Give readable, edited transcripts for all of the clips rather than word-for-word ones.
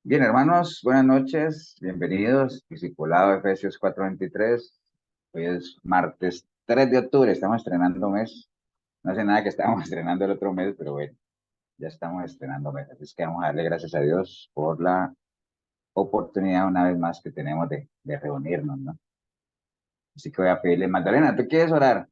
Bien, hermanos, buenas noches, bienvenidos. Discipulado de Efesios 4:23. Hoy es martes 3 de octubre, estamos estrenando mes. No hace nada que estábamos estrenando el otro mes, pero bueno, ya estamos estrenando mes. Así es que vamos a darle gracias a Dios por la oportunidad una vez más que tenemos de reunirnos, ¿no? Así que voy a pedirle, Magdalena, ¿tú quieres orar?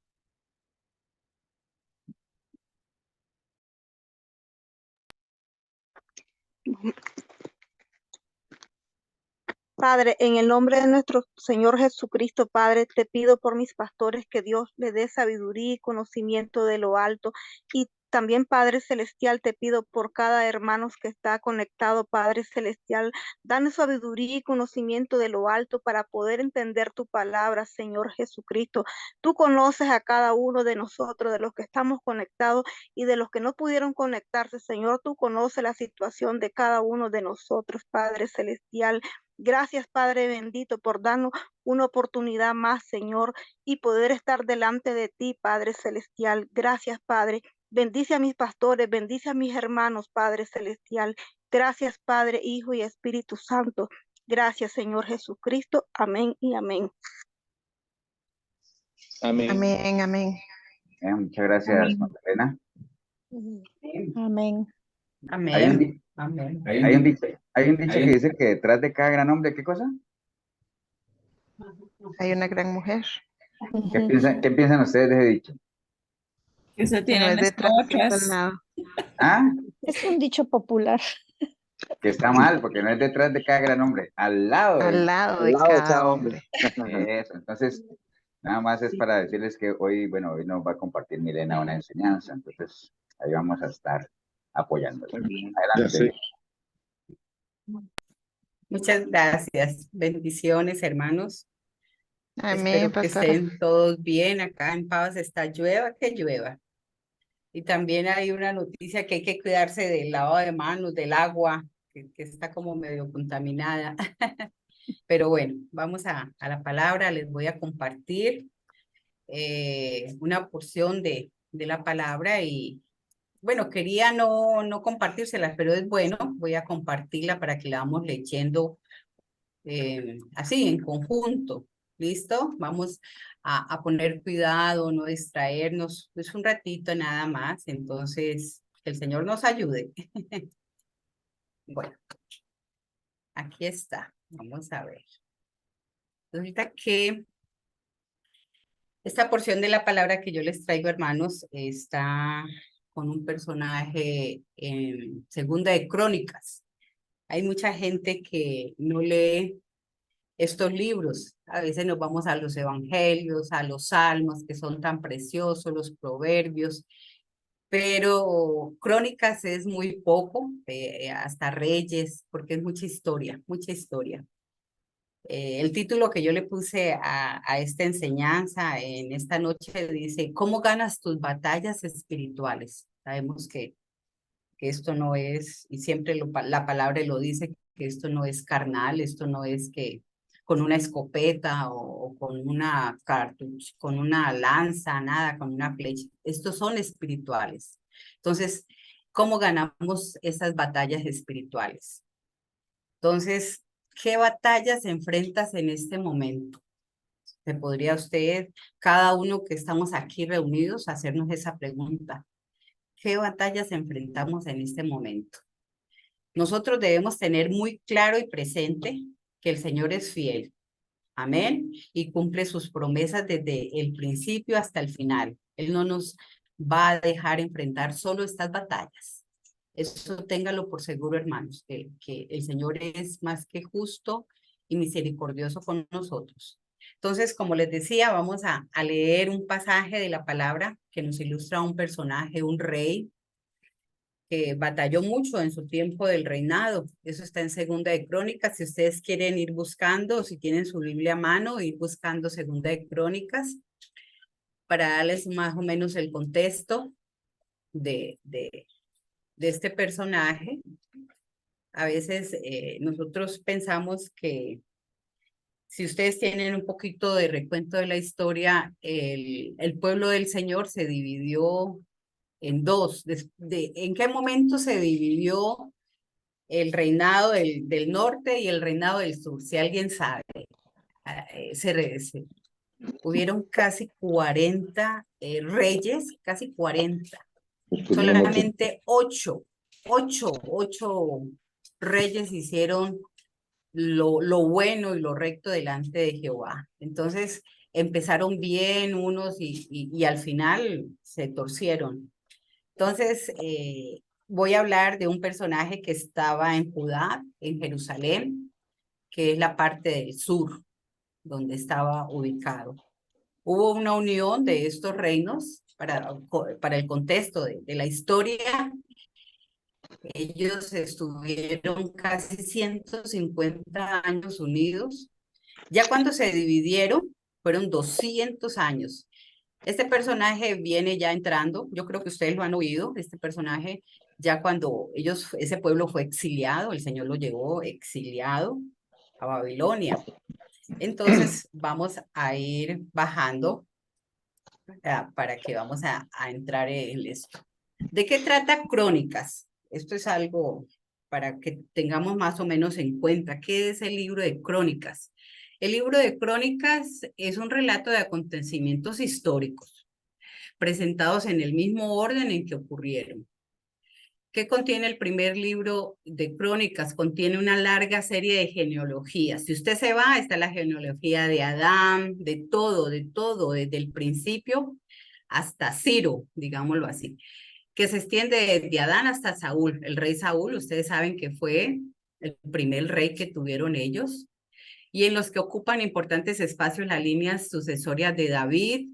Padre, en el nombre de nuestro Señor Jesucristo, Padre, te pido por mis pastores que Dios les dé sabiduría y conocimiento de lo alto. Y también, Padre Celestial, te pido por cada hermano que está conectado, Padre Celestial, dame sabiduría y conocimiento de lo alto para poder entender tu palabra, Señor Jesucristo. Tú conoces a cada uno de nosotros, de los que estamos conectados y de los que no pudieron conectarse, Señor. Tú conoces la situación de cada uno de nosotros, Padre Celestial. Gracias, Padre bendito, por darnos una oportunidad más, Señor, y poder estar delante de ti, Padre celestial. Gracias, Padre. Bendice a mis pastores, bendice a mis hermanos, Padre celestial. Gracias, Padre, Hijo y Espíritu Santo. Gracias, Señor Jesucristo. Amén y amén. Amén. Amén, amén. Muchas gracias, Amén. Magdalena. Amén. Hay un, Amén. di- Amén. hay un dicho que dice que detrás de cada gran hombre, ¿qué cosa? Hay una gran mujer ¿Qué piensan ustedes de ese dicho? Que se que no tienen es las detrás de otras. nada. ¿Ah? Es un dicho popular. Que está mal, porque no es detrás de cada gran hombre, al lado Al de lado de cada hombre. eso. Entonces, nada más es para decirles que hoy, bueno, hoy nos va a compartir Milena una enseñanza, entonces ahí vamos a estar apoyándola. Ya sé. Adelante. Muchas gracias. Bendiciones, hermanos. Amén, Espero que pastora. estén todos bien. Acá en Pavas está llueva, que llueva. Y también hay una noticia que hay que cuidarse del lavado de manos, del agua, que está como medio contaminada. Pero bueno, vamos a la palabra. Les voy a compartir una porción de la palabra y bueno, quería no compartírselas, pero es bueno, voy a compartirla para que la vamos leyendo así, en conjunto. ¿Listo? Vamos a poner cuidado, no distraernos, pues un ratito nada más, entonces que el Señor nos ayude. Bueno, aquí está, vamos a ver. Resulta que esta porción de la palabra que yo les traigo, hermanos, está con un personaje en Segunda de Crónicas. Hay mucha gente que no lee estos libros. A veces nos vamos a los evangelios, a los salmos, que son tan preciosos, los proverbios, pero Crónicas es muy poco, hasta Reyes, porque es mucha historia, mucha historia. El título que yo le puse a esta enseñanza en esta noche dice, ¿cómo ganas tus batallas espirituales? Sabemos que esto no es, y siempre la palabra lo dice, que esto no es carnal, esto no es que con una escopeta o con una cartucho, con una lanza, nada, con una flecha. Estos son espirituales. Entonces, ¿cómo ganamos esas batallas espirituales? Entonces, ¿qué batallas enfrentas en este momento? ¿Se podría usted, cada uno que estamos aquí reunidos, hacernos esa pregunta? ¿Qué batallas enfrentamos en este momento? Nosotros debemos tener muy claro y presente que el Señor es fiel. Amén. Y cumple sus promesas desde el principio hasta el final. Él no nos va a dejar enfrentar solo estas batallas. Eso téngalo por seguro, hermanos, que el Señor es más que justo y misericordioso con nosotros. Entonces, como les decía, vamos a leer un pasaje de la palabra que nos ilustra un personaje, un rey, que batalló mucho en su tiempo del reinado. Eso está en Segunda de Crónicas. Si ustedes quieren ir buscando, si tienen su Biblia a mano, ir buscando Segunda de Crónicas para darles más o menos el contexto de este personaje. A veces nosotros pensamos que si ustedes tienen un poquito de recuento de la historia, el pueblo del Señor se dividió en dos. ¿En qué momento se dividió el reinado del norte y el reinado del sur, si alguien sabe. Hubieron casi 40 reyes, casi 40. Solamente 8 reyes hicieron lo bueno y lo recto delante de Jehová. Entonces empezaron bien unos y al final se torcieron. Entonces voy a hablar de un personaje que estaba en Judá, en Jerusalén, que es la parte del sur, donde estaba ubicado. Hubo una unión de estos reinos para el contexto de la historia. Ellos estuvieron casi 150 años unidos. Ya cuando se dividieron, fueron 200 años. Este personaje viene ya entrando, yo creo que ustedes lo han oído, este personaje, ya cuando ese pueblo fue exiliado, el Señor lo llevó exiliado a Babilonia. Entonces vamos a ir bajando para que vamos a entrar en esto. ¿De qué trata Crónicas? Esto es algo para que tengamos más o menos en cuenta. ¿Qué es el libro de Crónicas? El libro de Crónicas es un relato de acontecimientos históricos presentados en el mismo orden en que ocurrieron. ¿Qué contiene el primer libro de Crónicas? Contiene una larga serie de genealogías. Si usted se va, está la genealogía de Adán, de todo, desde el principio hasta Ciro, digámoslo así, que se extiende desde Adán hasta Saúl. El rey Saúl, ustedes saben que fue el primer rey que tuvieron ellos, y en los que ocupan importantes espacios las líneas sucesorias de David,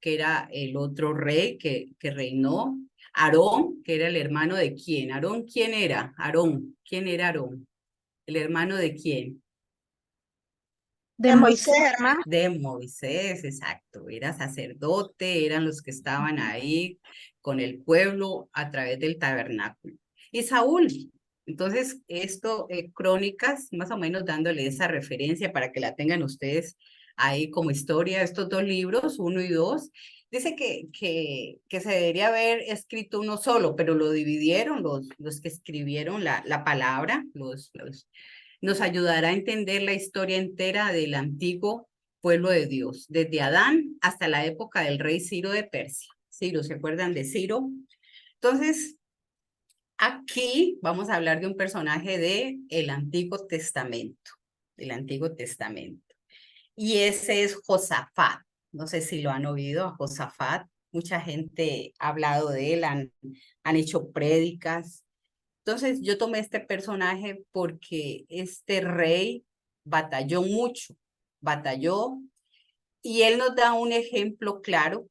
que era el otro rey que reinó. Aarón, que era el hermano de quién. Aarón, ¿quién era? Aarón, ¿quién era Aarón? ¿El hermano de quién? De Moisés, hermano. De Moisés, exacto. Era sacerdote, eran los que estaban ahí con el pueblo a través del tabernáculo. Y Saúl. Entonces, esto, Crónicas, más o menos dándole esa referencia para que la tengan ustedes ahí como historia, estos dos libros, 1 y 2. Dice que se debería haber escrito uno solo, pero lo dividieron los que escribieron la palabra, nos ayudará a entender la historia entera del antiguo pueblo de Dios, desde Adán hasta la época del rey Ciro de Persia. Ciro, ¿se acuerdan de Ciro? Entonces, aquí vamos a hablar de un personaje del Antiguo Testamento, y ese es Josafat. No sé si lo han oído a Josafat. Mucha gente ha hablado de él, han hecho prédicas. Entonces yo tomé este personaje porque este rey batalló mucho, y él nos da un ejemplo claro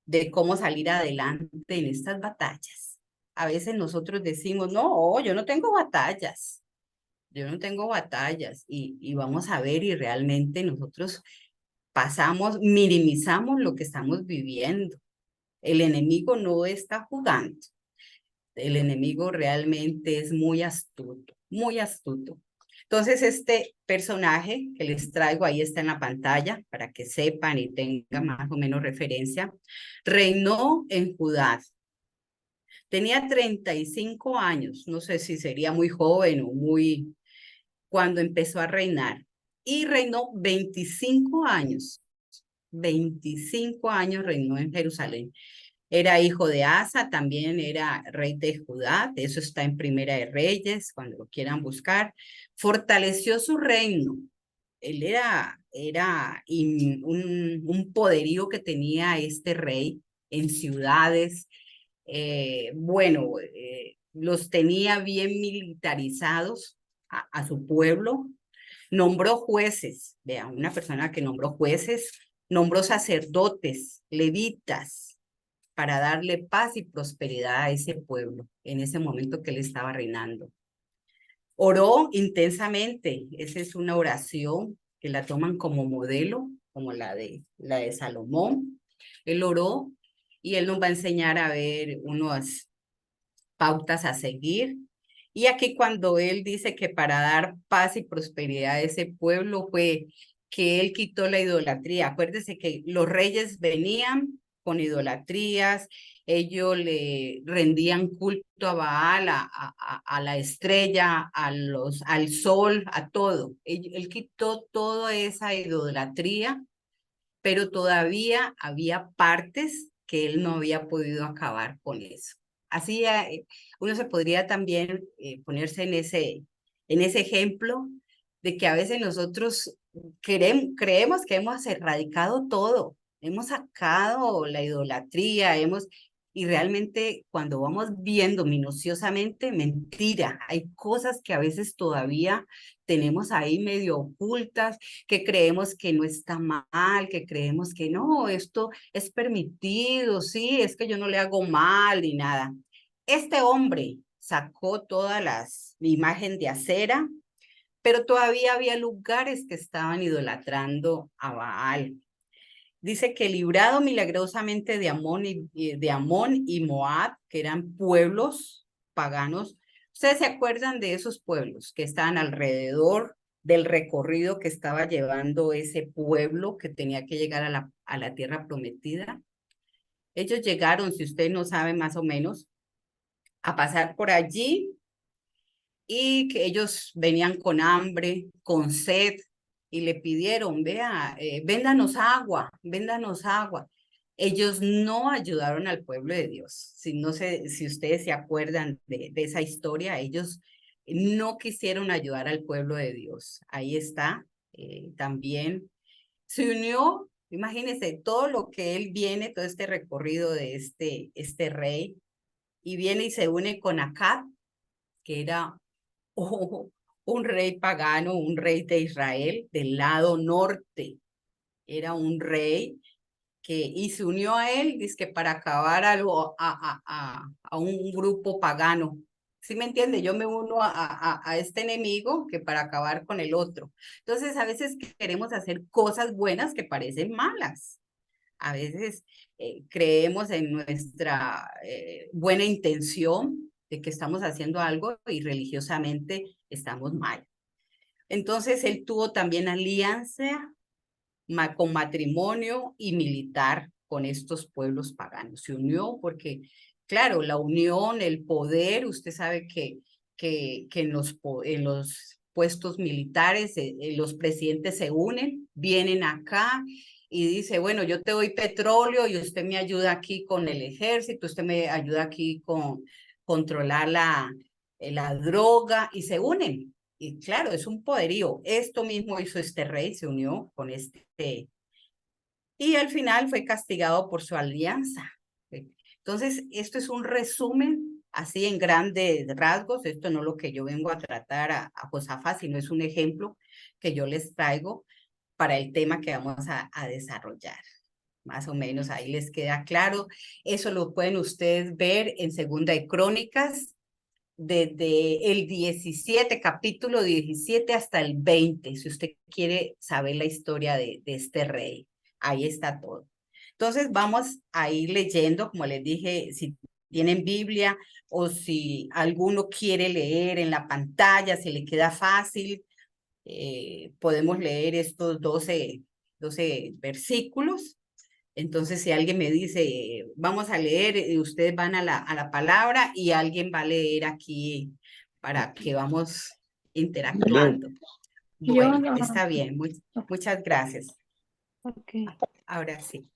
de cómo salir adelante en estas batallas. A veces nosotros decimos, no, yo no tengo batallas, y vamos a ver, y realmente nosotros minimizamos lo que estamos viviendo. El enemigo no está jugando. El enemigo realmente es muy astuto, muy astuto. Entonces, este personaje que les traigo ahí está en la pantalla para que sepan y tengan más o menos referencia. Reinó en Judá. Tenía 35 años, no sé si sería muy joven o muy cuando empezó a reinar. Y reinó 25 años. 25 años reinó en Jerusalén. Era hijo de Asa, también era rey de Judá, eso está en Primera de Reyes, cuando lo quieran buscar. Fortaleció su reino. Él era un poderío que tenía este rey en ciudades. Los tenía bien militarizados a su pueblo. Nombró jueces, vean, una persona que nombró jueces, nombró sacerdotes, levitas, para darle paz y prosperidad a ese pueblo en ese momento que él estaba reinando. Oró intensamente, esa es una oración que la toman como modelo, como la de Salomón. Él oró y él nos va a enseñar a ver unas pautas a seguir. Y aquí cuando él dice que para dar paz y prosperidad a ese pueblo fue que él quitó la idolatría. Acuérdese que los reyes venían con idolatrías, ellos le rendían culto a Baal, a la estrella, al sol, a todo. Él quitó toda esa idolatría, pero todavía había partes que él no había podido acabar con eso. Así uno se podría también ponerse en ese ejemplo de que a veces nosotros creemos que hemos erradicado todo, hemos sacado la idolatría, y realmente cuando vamos viendo minuciosamente, mentira, hay cosas que a veces todavía tenemos ahí medio ocultas, que creemos que no está mal, que creemos que no, esto es permitido, sí, es que yo no le hago mal ni nada. Este hombre sacó todas las imágenes de acera, pero todavía había lugares que estaban idolatrando a Baal. Dice que librado milagrosamente de Amón y Moab, que eran pueblos paganos. ¿Ustedes se acuerdan de esos pueblos que estaban alrededor del recorrido que estaba llevando ese pueblo que tenía que llegar a la tierra prometida? Ellos llegaron, si ustedes no saben más o menos, a pasar por allí, y que ellos venían con hambre, con sed, y le pidieron, vea, véndanos agua, véndanos agua. Ellos no ayudaron al pueblo de Dios. No sé si ustedes se acuerdan de esa historia, ellos no quisieron ayudar al pueblo de Dios. Ahí está, también se unió, imagínense, todo lo que él viene, todo este recorrido de este rey, y viene y se une con Acab, que era un rey pagano, un rey de Israel del lado norte. Era un rey y se unió a él, dice que para acabar a un grupo pagano. ¿Sí me entiende? Yo me uno a este enemigo que para acabar con el otro. Entonces, a veces queremos hacer cosas buenas que parecen malas. A veces creemos en nuestra buena intención de que estamos haciendo algo y religiosamente estamos mal. Entonces, él tuvo también alianza con matrimonio y militar con estos pueblos paganos. Se unió porque, claro, la unión, el poder, usted sabe que en los puestos militares los presidentes se unen, vienen acá y dice, bueno, yo te doy petróleo y usted me ayuda aquí con el ejército, usted me ayuda aquí con controlar la droga, y se unen. Y claro, es un poderío. Esto mismo hizo este rey, se unió con y al final fue castigado por su alianza. Entonces, esto es un resumen así en grandes rasgos. Esto no es lo que yo vengo a tratar a Josafat, sino es un ejemplo que yo les traigo para el tema que vamos a desarrollar. Más o menos ahí les queda claro. Eso lo pueden ustedes ver en Segunda de Crónicas, desde el 17, capítulo 17 hasta el 20, si usted quiere saber la historia de este rey. Ahí está todo. Entonces vamos a ir leyendo, como les dije, si tienen Biblia o si alguno quiere leer en la pantalla, si le queda fácil, podemos leer estos 12 versículos. Entonces, si alguien me dice, vamos a leer, ustedes van a la palabra y alguien va a leer aquí para que vamos interactuando. Bueno, está bien. Muchas gracias. Okay. Ahora sí.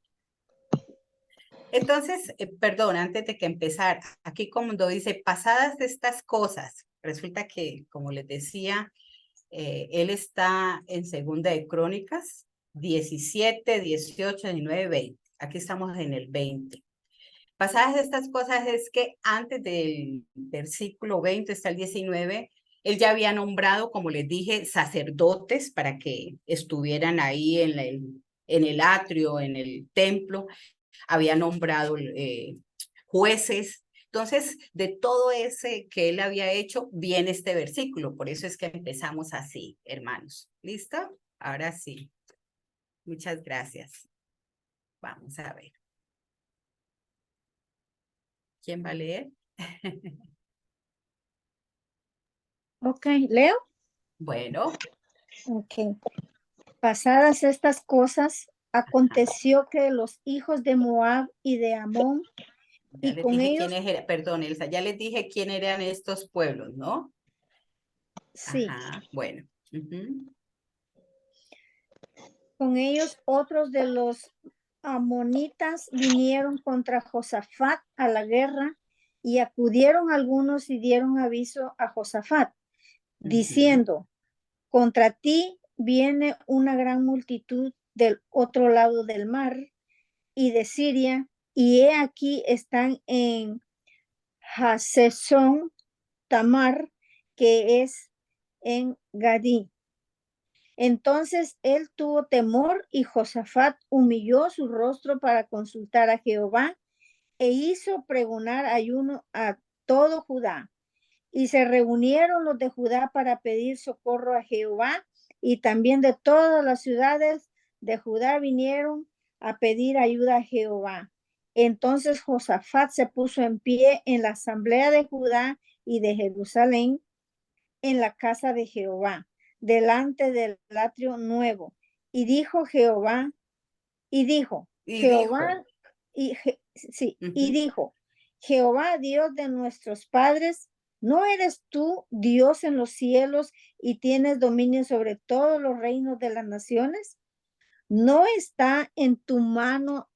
Entonces, perdón, antes de que empezar, aquí como dice, pasadas de estas cosas, resulta que, como les decía, él está en Segunda de Crónicas, 17, 18, 19, 20. Aquí estamos en el 20. Pasadas de estas cosas es que antes del versículo 20 hasta el 19, él ya había nombrado, como les dije, sacerdotes para que estuvieran ahí en el atrio, en el templo. Había nombrado jueces. Entonces, de todo ese que él había hecho, viene este versículo. Por eso es que empezamos así, hermanos. ¿Listo? Ahora sí. Muchas gracias. Vamos a ver. ¿Quién va a leer? Ok, ¿leo? Bueno. Ok. Pasadas estas cosas, aconteció que los hijos de Moab y de Amón, Ya y les con dije ellos, quiénes eran, perdón, Elsa, ya les dije quién eran estos pueblos, ¿no? sí, Ajá, bueno. Ujú. con ellos otros de los amonitas vinieron contra Josafat a la guerra, y acudieron algunos y dieron aviso a Josafat, diciendo: contra ti viene una gran multitud del otro lado del mar y de Siria, y he aquí están en Hasezón Tamar, que es en Gadí. Entonces él tuvo temor, y Josafat humilló su rostro para consultar a Jehová, e hizo pregonar ayuno a todo Judá. Y se reunieron los de Judá para pedir socorro a Jehová, y también de todas las ciudades de Judá vinieron a pedir ayuda a Jehová. Entonces Josafat se puso en pie en la asamblea de Judá y de Jerusalén, en la casa de Jehová, delante del atrio nuevo, y dijo Jehová, y dijo Y Jehová, dijo, y dijo: Jehová, Dios de nuestros padres, ¿no eres tú Dios en los cielos y tienes dominio sobre todos los reinos de las naciones? ¿No está en tu mano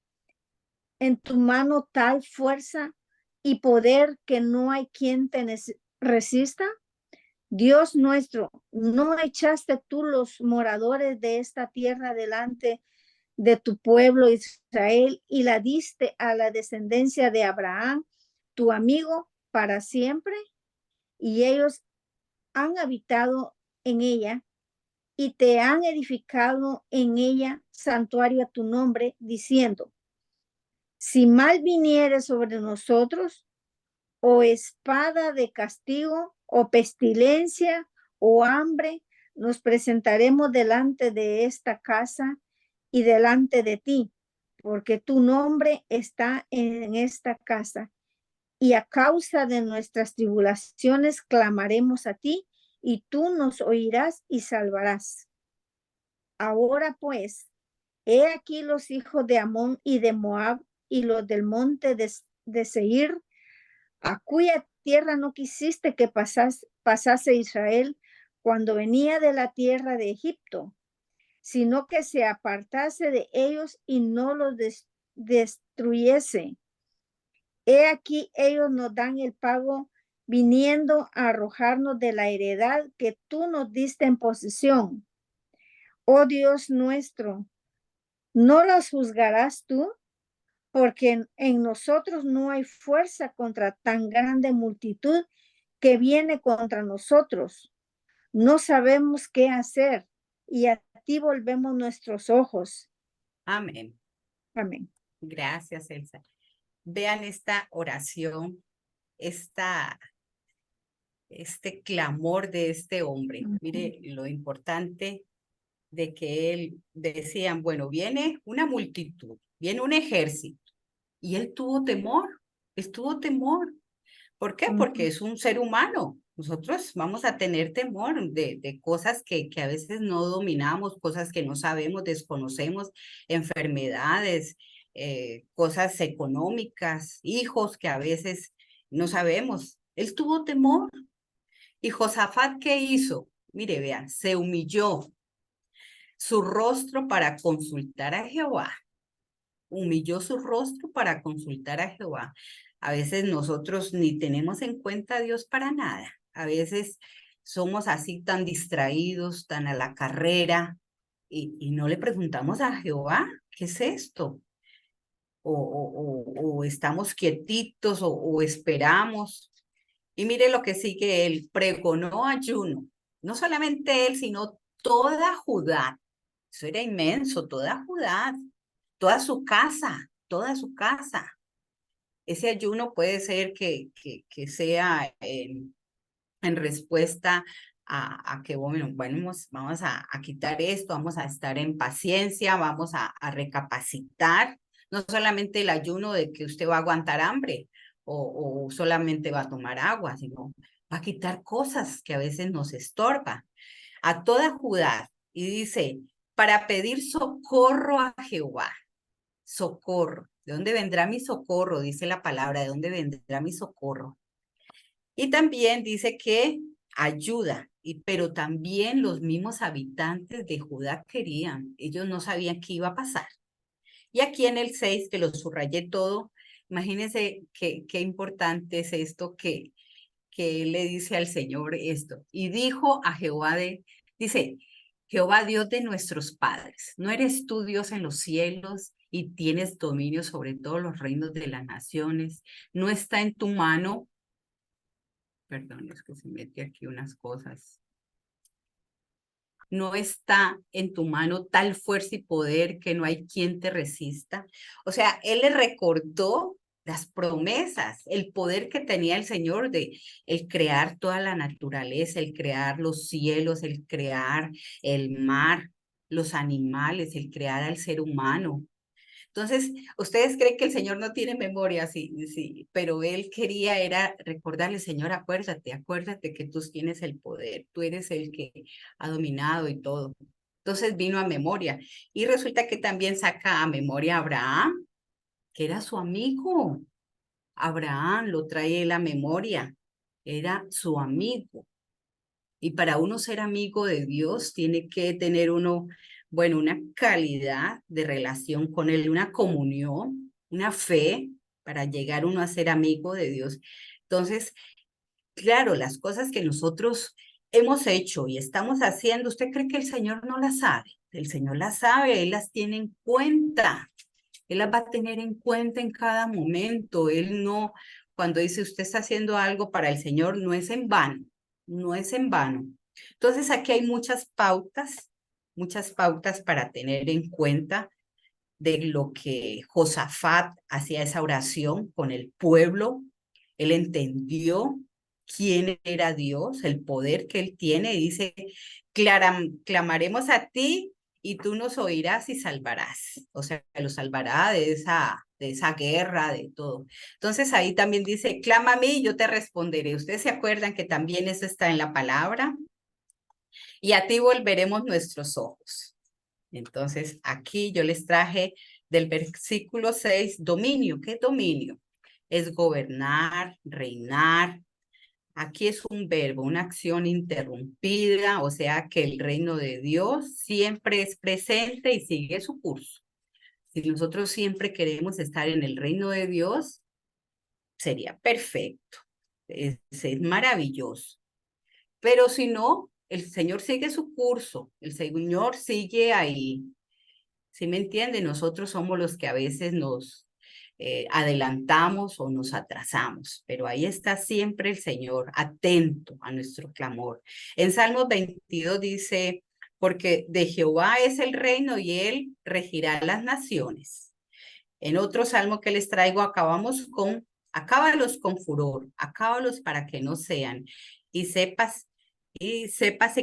tal fuerza y poder que no hay quien te resista? Dios nuestro, ¿no echaste tú los moradores de esta tierra delante de tu pueblo Israel y la diste a la descendencia de Abraham, tu amigo, para siempre? Y ellos han habitado en ella y te han edificado en ella santuario a tu nombre, diciendo: si mal viniere sobre nosotros, o espada de castigo, o pestilencia, o hambre, nos presentaremos delante de esta casa y delante de ti, porque tu nombre está en esta casa, y a causa de nuestras tribulaciones clamaremos a ti, y tú nos oirás y salvarás. Ahora pues, he aquí los hijos de Amón y de Moab y los del monte de Seir, a cuya tierra no quisiste que pasase Israel cuando venía de la tierra de Egipto, sino que se apartase de ellos y no los destruyese. He aquí ellos nos dan el pago, viniendo a arrojarnos de la heredad que tú nos diste en posesión. Oh Dios nuestro, ¿no los juzgarás tú? Porque en nosotros no hay fuerza contra tan grande multitud que viene contra nosotros. No sabemos qué hacer, y a ti volvemos nuestros ojos. amén. Amén. Gracias, Elsa. Vean esta oración, este clamor de este hombre. Mire lo importante de que él decían, bueno, viene una multitud, viene un ejército, y él tuvo temor. ¿Por qué? Porque es un ser humano. Nosotros vamos a tener temor de cosas que a veces no dominamos, cosas que no sabemos, desconocemos, enfermedades, cosas económicas, hijos que a veces no sabemos. Él tuvo temor. ¿Y Josafat qué hizo? Mire, vean, se humilló su rostro para consultar a Jehová. Humilló su rostro para consultar a Jehová. A veces nosotros ni tenemos en cuenta a Dios para nada. A veces somos así tan distraídos, tan a la carrera, y no le preguntamos a Jehová, ¿qué es esto? O estamos quietitos o esperamos. Y mire lo que sigue él, pregonó ayuno. No solamente él, sino toda Judá. Eso era inmenso, toda Judá, toda su casa, toda su casa. Ese ayuno puede ser que sea en respuesta a que, bueno, vamos a quitar esto, vamos a estar en paciencia, vamos a recapacitar. No solamente el ayuno de que usted va a aguantar hambre o solamente va a tomar agua, sino va a quitar cosas que a veces nos estorban. A toda Judá, y dice, para pedir socorro a Jehová. Socorro. ¿De dónde vendrá mi socorro? Dice la palabra, ¿de dónde vendrá mi socorro? Y también dice que ayuda, pero también los mismos habitantes de Judá querían. Ellos no sabían qué iba a pasar. Y aquí en el 6, que lo subrayé todo, imagínense qué importante es esto que él le dice al Señor esto. Y dijo a Jehová dice, Jehová Dios de nuestros padres, ¿no eres tú Dios en los cielos y tienes dominio sobre todos los reinos de las naciones? ¿No está en tu mano? Perdón, es que se mete aquí unas cosas. ¿No está en tu mano tal fuerza y poder que no hay quien te resista? O sea, él le recordó las promesas, el poder que tenía el Señor de el crear toda la naturaleza, el crear los cielos, el crear el mar, los animales, el crear al ser humano. Entonces, ¿ustedes creen que el Señor no tiene memoria? Sí, sí, pero él quería era recordarle, Señor, acuérdate que tú tienes el poder, tú eres el que ha dominado y todo. Entonces vino a memoria y resulta que también saca a memoria a Abraham, que era su amigo. Abraham lo trae a la memoria, era su amigo. Y para uno ser amigo de Dios, tiene que tener uno, bueno, una calidad de relación con Él, una comunión, una fe para llegar uno a ser amigo de Dios. Entonces, claro, las cosas que nosotros hemos hecho y estamos haciendo, ¿usted cree que el Señor no las sabe? El Señor las sabe, Él las tiene en cuenta. Él las va a tener en cuenta en cada momento. Él no, cuando dice usted está haciendo algo para el Señor, no es en vano, no es en vano. Entonces aquí hay muchas pautas para tener en cuenta de lo que Josafat hacía esa oración con el pueblo. Él entendió quién era Dios, el poder que él tiene, y dice, clamaremos a ti y tú nos oirás y salvarás. O sea, lo salvará de esa guerra, de todo. Entonces ahí también dice, clama a mí y yo te responderé. Ustedes se acuerdan que también eso está en la palabra. Y a ti volveremos nuestros ojos. Entonces aquí yo les traje del versículo 6, dominio. ¿Qué es dominio? Es gobernar, reinar. Aquí es un verbo, una acción interrumpida, o sea que el reino de Dios siempre es presente y sigue su curso. Si nosotros siempre queremos estar en el reino de Dios, sería perfecto, es maravilloso. Pero si no, el Señor sigue su curso, el Señor sigue ahí. ¿Sí me entiende? Nosotros somos los que a veces nos adelantamos o nos atrasamos, pero ahí está siempre el Señor, atento a nuestro clamor. En Salmos 22 dice, porque de Jehová es el reino y él regirá las naciones. En otro salmo que les traigo, acábalos con furor, acábalos para que no sean, y sépase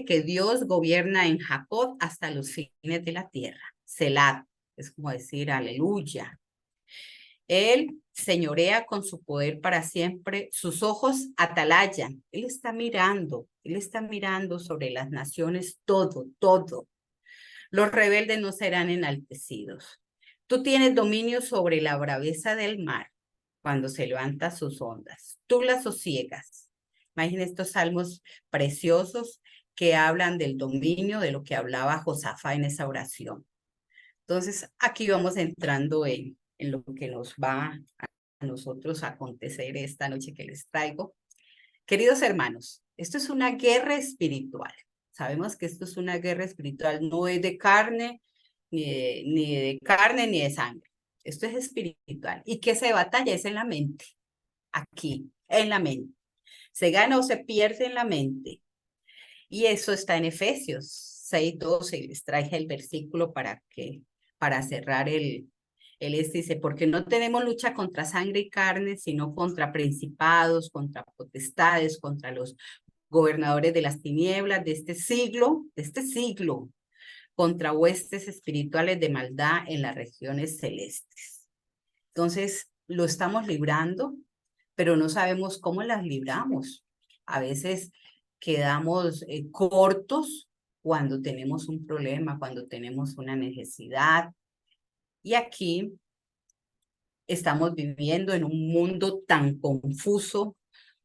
que Dios gobierna en Jacob hasta los fines de la tierra. Selah, es como decir aleluya. Él señorea con su poder para siempre, sus ojos atalayan, él está mirando sobre las naciones todo, todo. Los rebeldes no serán enaltecidos. Tú tienes dominio sobre la braveza del mar cuando se levanta sus ondas. Tú las sosiegas. Imaginen estos salmos preciosos que hablan del dominio de lo que hablaba Josafat en esa oración. Entonces, aquí vamos entrando en lo que nos va a nosotros a acontecer esta noche que les traigo. Queridos hermanos, esto es una guerra espiritual. Sabemos que esto es una guerra espiritual, no es de carne, ni de carne, ni de sangre. Esto es espiritual. ¿Y qué se batalla? Es en la mente. Aquí, en la mente. Se gana o se pierde en la mente. Y eso está en Efesios 6:12. Les traje el versículo para cerrar dice, porque no tenemos lucha contra sangre y carne, sino contra principados, contra potestades, contra los gobernadores de las tinieblas de este siglo, contra huestes espirituales de maldad en las regiones celestes. Entonces, lo estamos librando, pero no sabemos cómo las libramos. A veces quedamos cortos cuando tenemos un problema, cuando tenemos una necesidad. Y aquí estamos viviendo en un mundo tan confuso,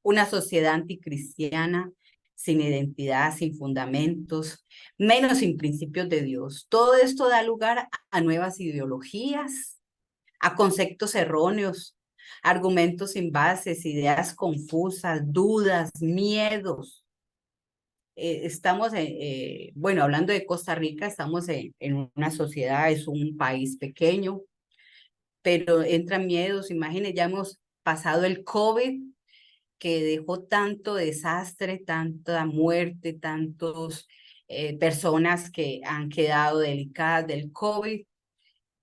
una sociedad anticristiana, sin identidad, sin fundamentos, menos sin principios de Dios. Todo esto da lugar a nuevas ideologías, a conceptos erróneos, argumentos sin bases, ideas confusas, dudas, miedos. Estamos, bueno, hablando de Costa Rica, estamos en una sociedad, es un país pequeño, pero entran miedos. Imagínense, ya hemos pasado el COVID, que dejó tanto desastre, tanta muerte, tantos personas que han quedado delicadas del COVID.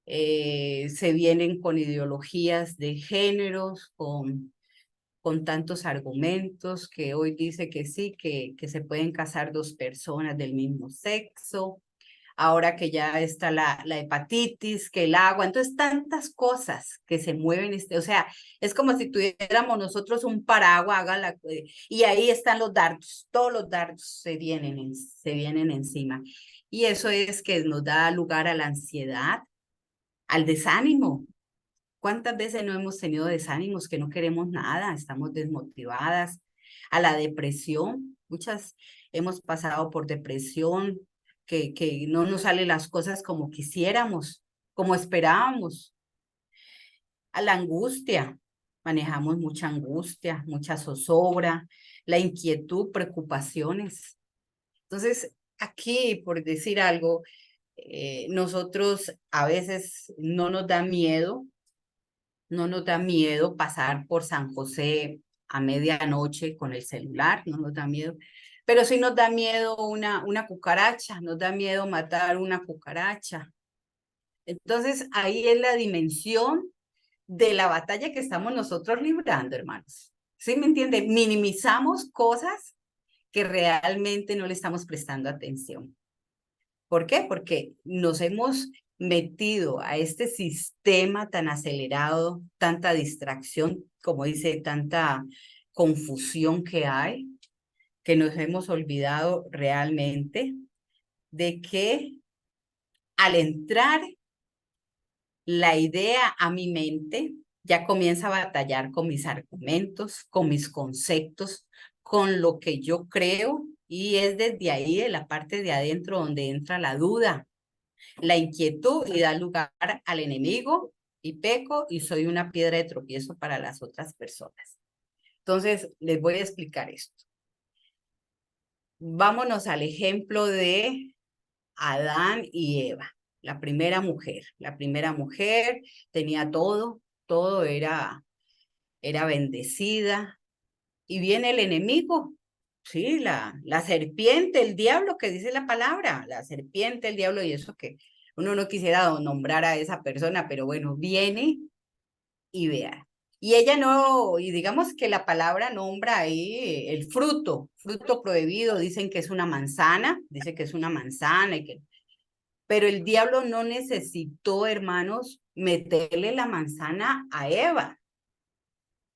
Se vienen con ideologías de géneros, con tantos argumentos que hoy dice que sí, que se pueden casar dos personas del mismo sexo, ahora que ya está la hepatitis, que el agua, entonces tantas cosas que se mueven, o sea, es como si tuviéramos nosotros un paraguas, y ahí están los dardos, todos los dardos se vienen encima. Y eso es que nos da lugar a la ansiedad, al desánimo. ¿Cuántas veces no hemos tenido desánimos, que no queremos nada, estamos desmotivadas? A la depresión, muchas hemos pasado por depresión, que no nos salen las cosas como quisiéramos, como esperábamos. A la angustia, manejamos mucha angustia, mucha zozobra, la inquietud, preocupaciones. Entonces, aquí, por decir algo, nosotros a veces no nos da miedo pasar por San José a medianoche con el celular, no nos da miedo, pero sí nos da miedo una cucaracha, nos da miedo matar una cucaracha. Entonces ahí es la dimensión de la batalla que estamos nosotros librando, hermanos. ¿Sí me entiende? Minimizamos cosas que realmente no le estamos prestando atención. ¿Por qué? Porque nos hemos metido a este sistema tan acelerado, tanta distracción, como dice, tanta confusión que hay, que nos hemos olvidado realmente de que al entrar la idea a mi mente, ya comienza a batallar con mis argumentos, con mis conceptos, con lo que yo creo, y es desde ahí, de la parte de adentro, donde entra la duda, la inquietud, y da lugar al enemigo, y peco y soy una piedra de tropiezo para las otras personas. Entonces, les voy a explicar esto. Vámonos al ejemplo de Adán y Eva, la primera mujer. La primera mujer tenía todo era bendecida, y viene el enemigo. Sí, la serpiente, el diablo, que dice la palabra, la serpiente, el diablo, y eso que uno no quisiera nombrar a esa persona, pero bueno, viene y vea. Y ella no, y digamos que la palabra nombra ahí el fruto prohibido, dicen que es una manzana, dice que es una manzana, pero el diablo no necesitó, hermanos, meterle la manzana a Eva.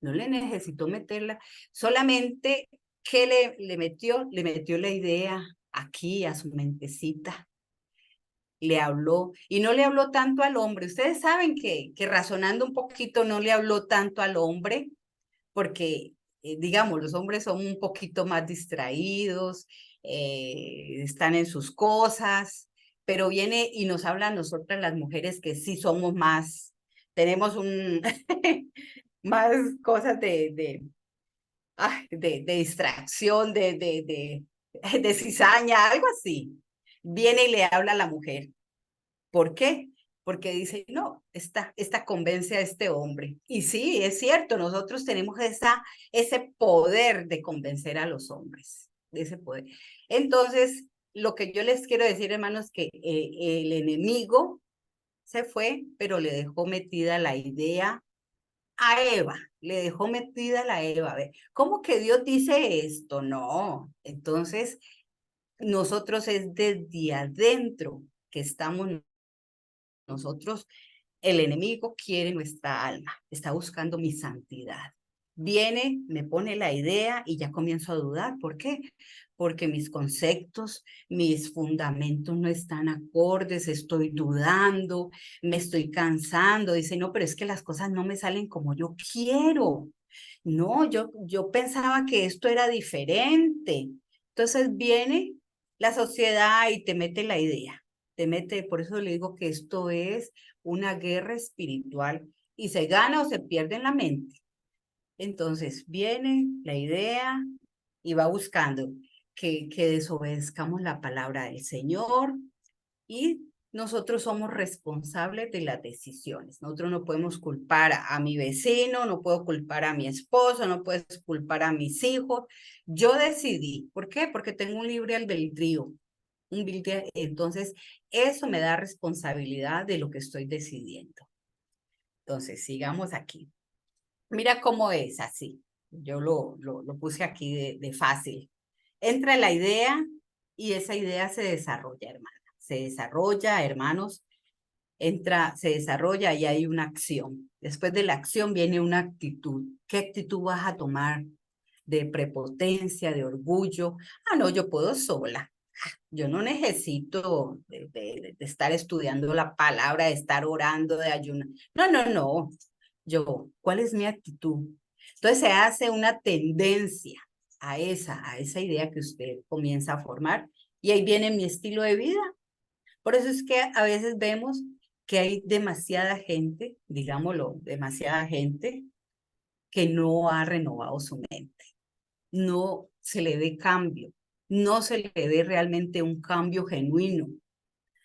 No le necesitó meterla, solamente que le metió la idea aquí a su mentecita, le habló, y no le habló tanto al hombre. Ustedes saben que razonando un poquito no le habló tanto al hombre, porque digamos, los hombres son un poquito más distraídos, están en sus cosas, pero viene y nos habla a nosotras las mujeres, que sí somos más, tenemos más cosas de distracción, de cizaña, algo así. Viene y le habla a la mujer. ¿Por qué? Porque dice, no, esta convence a este hombre. Y sí, es cierto, nosotros tenemos ese poder de convencer a los hombres, ese poder. Entonces, lo que yo les quiero decir, hermanos, que el enemigo se fue, pero le dejó metida la idea a Eva, le dejó metida la Eva. A ver, ¿cómo que Dios dice esto? No, entonces nosotros es desde adentro que estamos nosotros. El enemigo quiere nuestra alma, está buscando mi santidad. viene, me pone la idea y ya comienzo a dudar. ¿Por qué? Porque mis conceptos, mis fundamentos no están acordes, estoy dudando, me estoy cansando. Dice, no, pero es que las cosas no me salen como yo quiero. No, yo pensaba que esto era diferente. Entonces viene la sociedad y te mete la idea. Te mete, por eso le digo que esto es una guerra espiritual y se gana o se pierde en la mente. Entonces viene la idea y va buscando que desobedezcamos la palabra del Señor y nosotros somos responsables de las decisiones. Nosotros no podemos culpar a mi vecino, no puedo culpar a mi esposo, no puedo culpar a mis hijos. Yo decidí. ¿Por qué? Porque tengo un libre albedrío. Entonces, eso me da responsabilidad de lo que estoy decidiendo. Entonces, sigamos aquí. Mira cómo es así. Yo lo puse aquí de fácil. Entra la idea y esa idea se desarrolla, hermana. Se desarrolla, hermanos. Se desarrolla y hay una acción. Después de la acción viene una actitud. ¿Qué actitud vas a tomar? De prepotencia, de orgullo. Ah, no, yo puedo sola. Yo no necesito de estar estudiando la palabra, de estar orando, de ayunar. No, no, no. ¿Cuál es mi actitud? Entonces se hace una tendencia a esa idea que usted comienza a formar y ahí viene mi estilo de vida. Por eso es que a veces vemos que hay demasiada gente, digámoslo, demasiada gente que no ha renovado su mente. No se le ve cambio, no se le ve realmente un cambio genuino.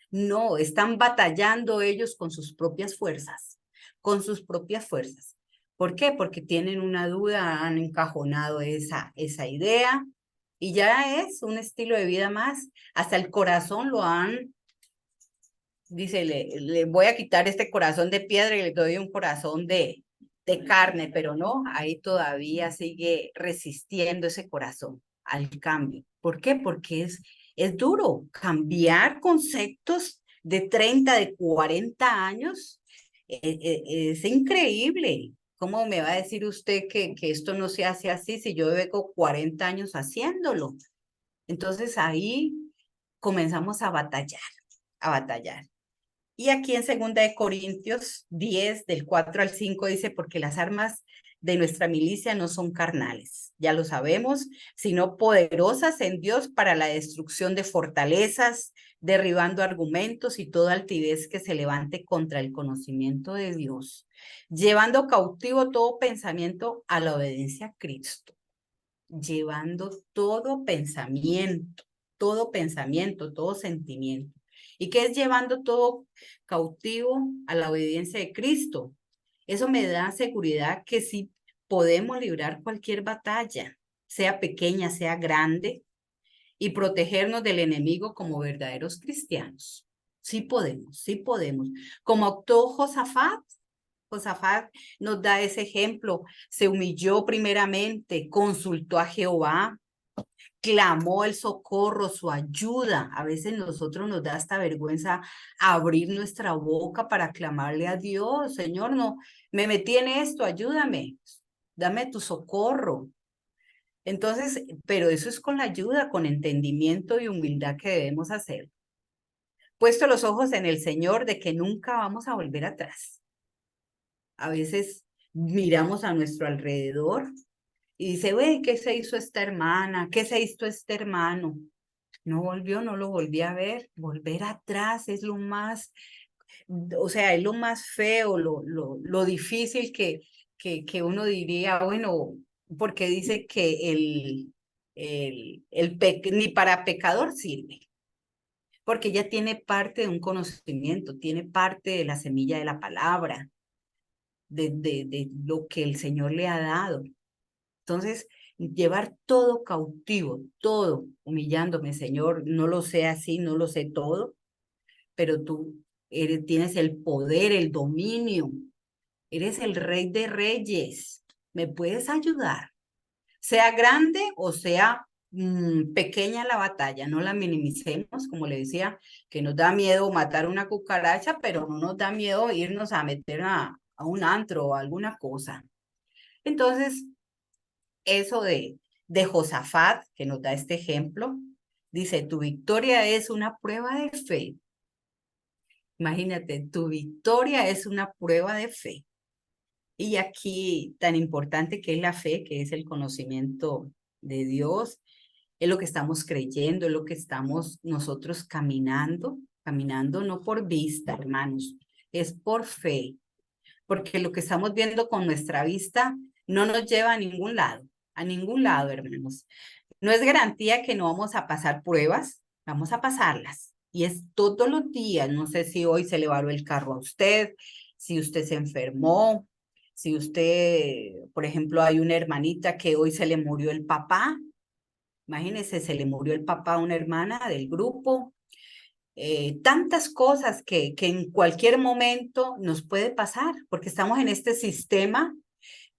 No, están batallando ellos con sus propias fuerzas, con sus propias fuerzas. ¿Por qué? Porque tienen una duda, han encajonado esa idea y ya es un estilo de vida más. Hasta el corazón lo han, dice, le voy a quitar este corazón de piedra y le doy un corazón de carne, pero no, ahí todavía sigue resistiendo ese corazón al cambio. ¿Por qué? Porque es duro cambiar conceptos de 30, de 40 años. Es increíble. ¿Cómo me va a decir usted que esto no se hace así si yo vengo 40 años haciéndolo? Entonces ahí comenzamos a batallar, a batallar. Y aquí en 2 Corintios 10, del 4 al 5, dice, porque las armas de nuestra milicia no son carnales, ya lo sabemos, sino poderosas en Dios para la destrucción de fortalezas, derribando argumentos y toda altivez que se levante contra el conocimiento de Dios, llevando cautivo todo pensamiento a la obediencia a Cristo, llevando todo pensamiento, todo sentimiento. ¿Y qué es llevando todo cautivo a la obediencia de Cristo? Eso me da seguridad que sí podemos librar cualquier batalla, sea pequeña, sea grande, y protegernos del enemigo como verdaderos cristianos. Sí podemos, sí podemos. Como actuó Josafat. Josafat nos da ese ejemplo. Se humilló primeramente, consultó a Jehová, clamó el socorro, su ayuda. A veces nosotros nos da hasta vergüenza abrir nuestra boca para clamarle a Dios. Señor, no, me metí en esto, ayúdame, dame tu socorro. Entonces, pero eso es con la ayuda, con entendimiento y humildad que debemos hacer. Puesto los ojos en el Señor de que nunca vamos a volver atrás. A veces miramos a nuestro alrededor y dice, güey, ¿qué se hizo esta hermana? ¿Qué se hizo este hermano? No volvió, no lo volví a ver. Volver atrás es lo más, o sea, es lo más feo, lo difícil que uno diría, bueno, porque dice que ni para pecador sirve, porque ya tiene parte de un conocimiento, tiene parte de la semilla de la palabra, de lo que el Señor le ha dado. Entonces, llevar todo cautivo, todo humillándome, Señor, no lo sé así, no lo sé todo, pero tú tienes el poder, el dominio, eres el Rey de Reyes, me puedes ayudar, sea grande o sea pequeña la batalla, no la minimicemos, como le decía, que nos da miedo matar una cucaracha, pero no nos da miedo irnos a meter a un antro o alguna cosa. Entonces, eso de Josafat, que nos da este ejemplo. Dice, tu victoria es una prueba de fe. Imagínate, tu victoria es una prueba de fe. Y aquí, tan importante que es la fe, que es el conocimiento de Dios, es lo que estamos creyendo, es lo que estamos nosotros caminando no por vista, hermanos, es por fe, porque lo que estamos viendo con nuestra vista no nos lleva a ningún lado, hermanos. No es garantía que no vamos a pasar pruebas, vamos a pasarlas. Y es todos los días, no sé si hoy se le varó el carro a usted, si usted se enfermó, si usted, por ejemplo, hay una hermanita que hoy se le murió el papá. Imagínese, se le murió el papá a una hermana del grupo. Tantas cosas que en cualquier momento nos puede pasar, porque estamos en este sistema,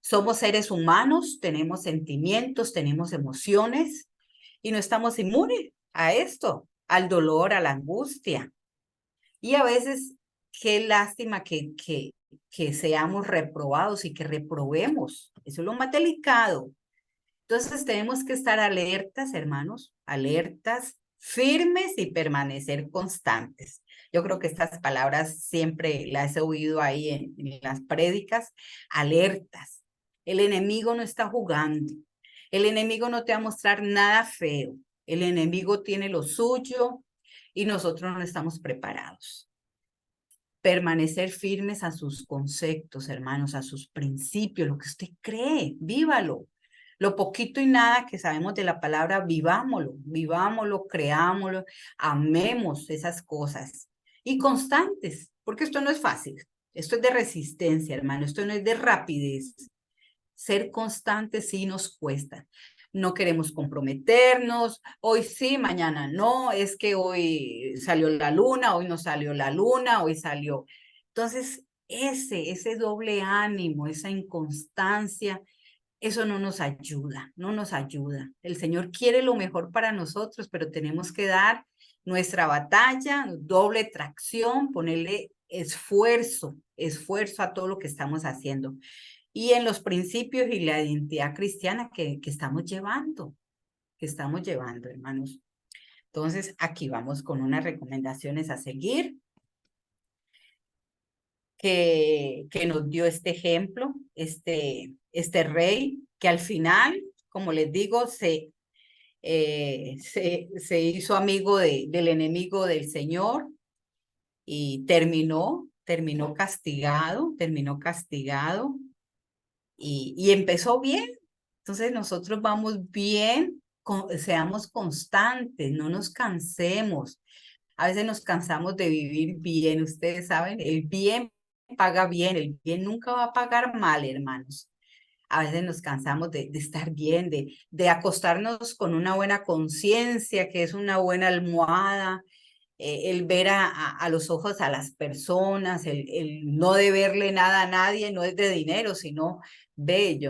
somos seres humanos, tenemos sentimientos, tenemos emociones y no estamos inmunes a esto, al dolor, a la angustia. Y a veces, qué lástima que seamos reprobados y que reprobemos. Eso es lo más delicado. Entonces tenemos que estar alertas, hermanos, alertas, firmes y permanecer constantes. Yo creo que estas palabras siempre las he oído ahí en las prédicas, alertas. El enemigo no está jugando. El enemigo no te va a mostrar nada feo. El enemigo tiene lo suyo y nosotros no estamos preparados. Permanecer firmes a sus conceptos, hermanos, a sus principios, lo que usted cree, vívalo. Lo poquito y nada que sabemos de la palabra, vivámoslo, creámoslo, amemos esas cosas. Y constantes, porque esto no es fácil. Esto es de resistencia, hermano, esto no es de rapidez. Ser constantes sí nos cuesta. No queremos comprometernos, hoy sí, mañana no, es que hoy salió la luna, hoy no salió la luna, hoy salió. Entonces, ese doble ánimo, esa inconstancia, eso no nos ayuda, no nos ayuda. El Señor quiere lo mejor para nosotros, pero tenemos que dar nuestra batalla, doble tracción, ponerle esfuerzo a todo lo que estamos haciendo. Y en los principios y la identidad cristiana que estamos llevando, hermanos. Entonces, aquí vamos con unas recomendaciones a seguir que nos dio este ejemplo, este rey, que al final, como les digo, se hizo amigo del enemigo del Señor y terminó castigado, y empezó bien. Entonces nosotros vamos bien, seamos constantes, no nos cansemos. A veces nos cansamos de vivir bien, ustedes saben, el bien paga bien, el bien nunca va a pagar mal, hermanos. A veces nos cansamos de estar bien, de acostarnos con una buena conciencia, que es una buena almohada, el ver a los ojos a las personas, el no deberle nada a nadie, no es de dinero, sino, ve,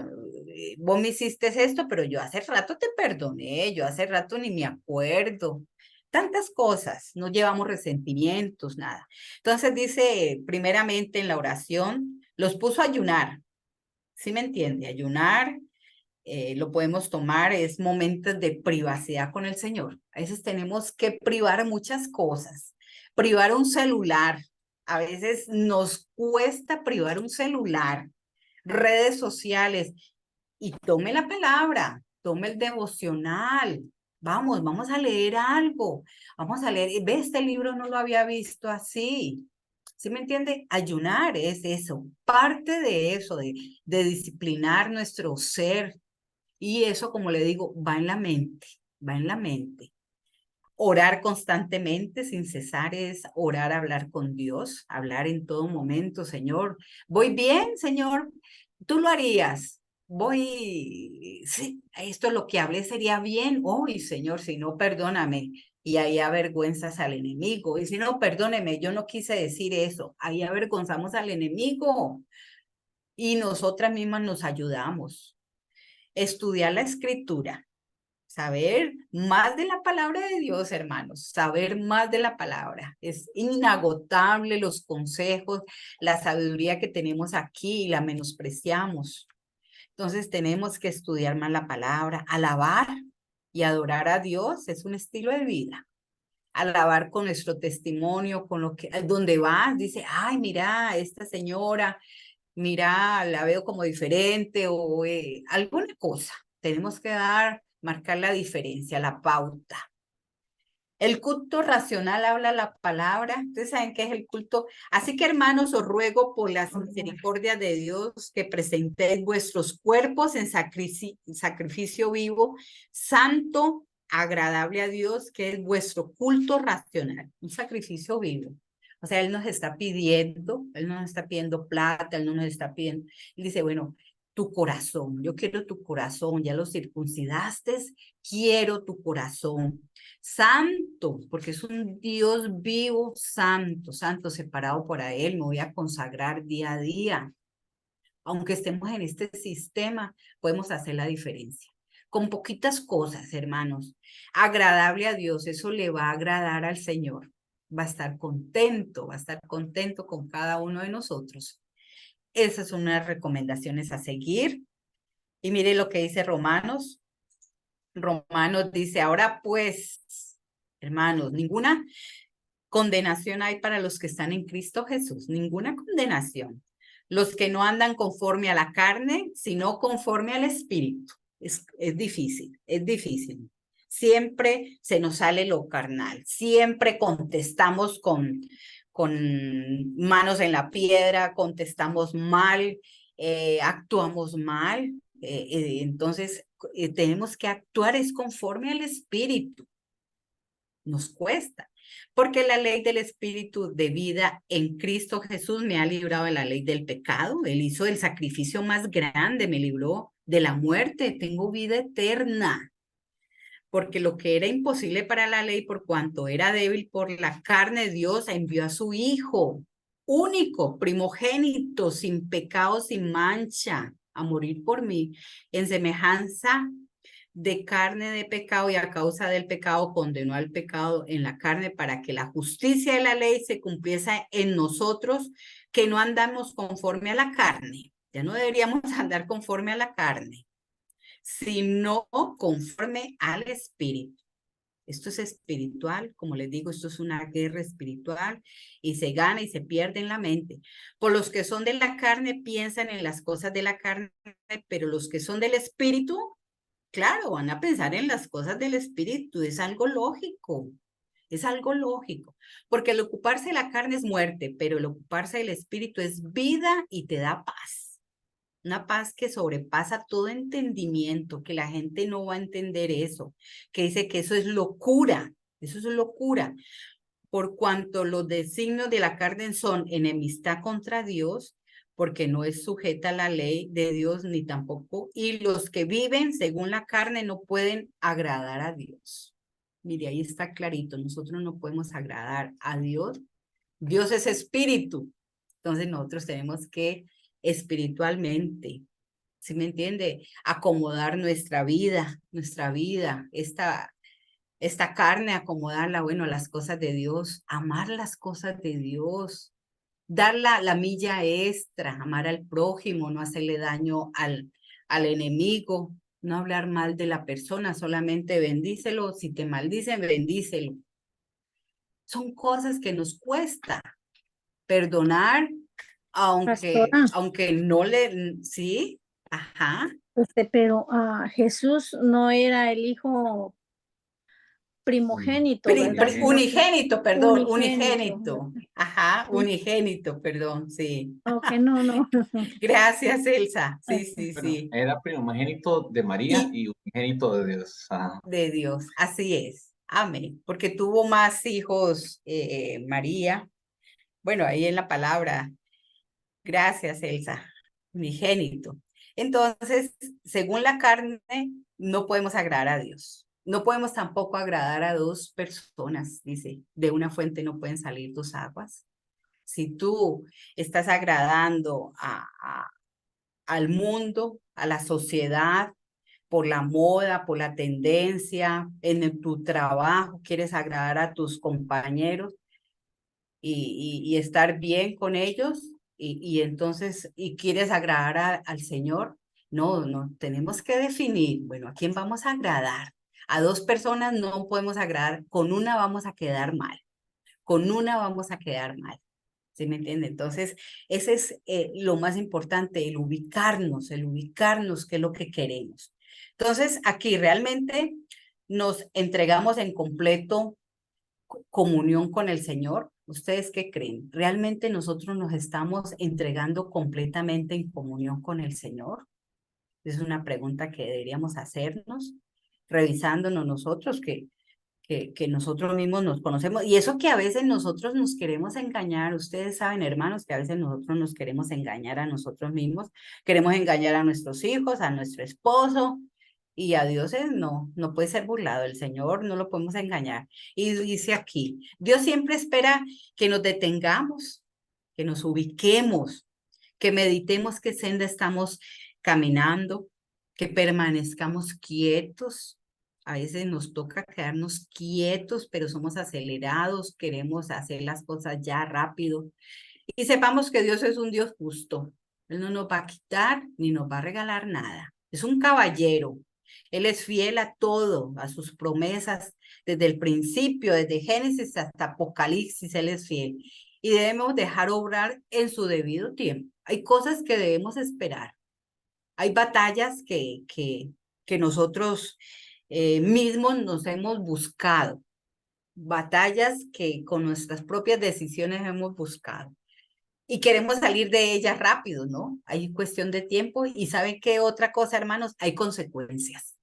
vos me hiciste esto, pero yo hace rato te perdoné, yo hace rato ni me acuerdo. Tantas cosas, no llevamos resentimientos, nada. Entonces dice, primeramente en la oración, los puso a ayunar. ¿Sí me entiende? Ayunar lo podemos tomar, es momentos de privacidad con el Señor. A veces tenemos que privar muchas cosas, privar un celular. A veces nos cuesta privar un celular, redes sociales, y tome la palabra, tome el devocional. Vamos a leer algo, vamos a leer, ve, este libro no lo había visto así. ¿Sí me entiende? Ayunar es eso, parte de eso, de disciplinar nuestro ser. Y eso, como le digo, va en la mente, va en la mente. Orar constantemente, sin cesar, es orar, hablar con Dios, hablar en todo momento, Señor. Voy bien, Señor, tú lo harías. Sí, esto lo que hablé sería bien hoy, Señor, si no, perdóname. Y ahí avergüenzas al enemigo. Y si no, perdóneme, yo no quise decir eso. Ahí avergonzamos al enemigo. Y nosotras mismas nos ayudamos. Estudiar la escritura. Saber más de la palabra de Dios, hermanos, saber más de la palabra. Es inagotable los consejos, la sabiduría que tenemos aquí y la menospreciamos. Entonces tenemos que estudiar más la palabra, alabar y adorar a Dios es un estilo de vida. Alabar con nuestro testimonio, con lo que, donde vas, dice, ay, mira, esta señora, mira, la veo como diferente o alguna cosa. Tenemos que marcar la diferencia, la pauta. El culto racional habla la palabra. Ustedes saben qué es el culto. Así que, hermanos, os ruego por las misericordias de Dios que presentéis vuestros cuerpos en sacrificio vivo, santo, agradable a Dios, que es vuestro culto racional, un sacrificio vivo. O sea, Él nos está pidiendo, Él no nos está pidiendo plata, Él no nos está pidiendo. Él dice, bueno, tu corazón, yo quiero tu corazón, ya lo circuncidaste, quiero tu corazón. Santo, porque es un Dios vivo, santo, santo, separado para Él. Me voy a consagrar día a día. Aunque estemos en este sistema, podemos hacer la diferencia. Con poquitas cosas, hermanos. Agradable a Dios, eso le va a agradar al Señor. Va a estar contento con cada uno de nosotros. Esas son unas recomendaciones a seguir. Y mire lo que dice Romanos. Romanos dice, ahora pues, hermanos, ninguna condenación hay para los que están en Cristo Jesús, ninguna condenación. Los que no andan conforme a la carne, sino conforme al Espíritu. Es difícil, es difícil. Siempre se nos sale lo carnal, siempre contestamos con manos en la piedra, contestamos mal, actuamos mal. Entonces, tenemos que actuar es conforme al Espíritu. Nos cuesta, porque la ley del Espíritu de vida en Cristo Jesús me ha librado de la ley del pecado. Él hizo el sacrificio más grande, me libró de la muerte, tengo vida eterna. Porque lo que era imposible para la ley, por cuanto era débil por la carne, Dios envió a su Hijo, único, primogénito, sin pecado, sin mancha, a morir por mí, en semejanza de carne de pecado, y a causa del pecado condenó al pecado en la carne para que la justicia de la ley se cumpliese en nosotros, que no andamos conforme a la carne. Ya no deberíamos andar conforme a la carne, sino conforme al Espíritu. Esto es espiritual, como les digo, esto es una guerra espiritual y se gana y se pierde en la mente. Por los que son de la carne piensan en las cosas de la carne, pero los que son del Espíritu, claro, van a pensar en las cosas del Espíritu. Es algo lógico, porque el ocuparse de la carne es muerte, pero el ocuparse del Espíritu es vida y te da paz. Una paz que sobrepasa todo entendimiento, que la gente no va a entender eso, que dice que eso es locura, por cuanto los designios de la carne son enemistad contra Dios, porque no es sujeta a la ley de Dios ni tampoco, y los que viven según la carne no pueden agradar a Dios. Mire, ahí está clarito, nosotros no podemos agradar a Dios. Dios es espíritu, entonces nosotros tenemos que espiritualmente, ¿sí me entiende? Acomodar nuestra vida, esta carne, acomodarla, bueno, a las cosas de Dios, amar las cosas de Dios, dar la milla extra, amar al prójimo, no hacerle daño al enemigo, no hablar mal de la persona, solamente bendícelo, si te maldicen, bendícelo. Son cosas que nos cuesta perdonar, Pastora, aunque no sí, ajá. pero Jesús no era el hijo primogénito, ¿verdad? Sino que Unigénito, perdón, unigénito. ajá, Sí. unigénito, perdón, sí. Ok, no. Gracias, Elsa, sí, Bueno, sí. era primogénito de María Y y unigénito de Dios. de Dios, así es, amén, porque tuvo más hijos María, bueno, ahí en la palabra, gracias, Elsa, unigénito. Entonces, según la carne, no podemos agradar a Dios. No podemos tampoco agradar a dos personas, dice, de una fuente no pueden salir dos aguas. Si tú estás agradando al mundo, a la sociedad, por la moda, por la tendencia, tu trabajo, quieres agradar a tus compañeros y estar bien con ellos, y entonces, y quieres agradar al Señor, No, tenemos que definir, bueno, ¿a quién vamos a agradar? A dos personas no podemos agradar, con una vamos a quedar mal, con una vamos a quedar mal. ¿Sí me entiende? Entonces, ese es lo más importante, el ubicarnos, qué es lo que queremos. Entonces, aquí realmente nos entregamos en completo comunión con el Señor. ¿Ustedes qué creen? ¿Realmente nosotros nos estamos entregando completamente en comunión con el Señor? Es una pregunta que deberíamos hacernos, revisándonos nosotros, que nosotros mismos nos conocemos. Y eso que a veces nosotros nos queremos engañar. Ustedes saben, hermanos, que a veces nosotros nos queremos engañar a nosotros mismos. Queremos engañar a nuestros hijos, a nuestro esposo. Y a Dios no puede ser burlado. El Señor no lo podemos engañar. Y dice aquí, Dios siempre espera que nos detengamos, que nos ubiquemos, que meditemos qué senda estamos caminando, que permanezcamos quietos. A veces nos toca quedarnos quietos, pero somos acelerados, queremos hacer las cosas ya rápido. Y sepamos que Dios es un Dios justo. Él no nos va a quitar ni nos va a regalar nada. Es un caballero. Él es fiel a todo, a sus promesas, desde el principio, desde Génesis hasta Apocalipsis, Él es fiel. Y debemos dejar obrar en su debido tiempo. Hay cosas que debemos esperar. Hay batallas que nosotros mismos nos hemos buscado. Batallas que con nuestras propias decisiones hemos buscado. Y queremos salir de ellas rápido, ¿no? Hay cuestión de tiempo. Y ¿saben qué otra cosa, hermanos? Hay consecuencias.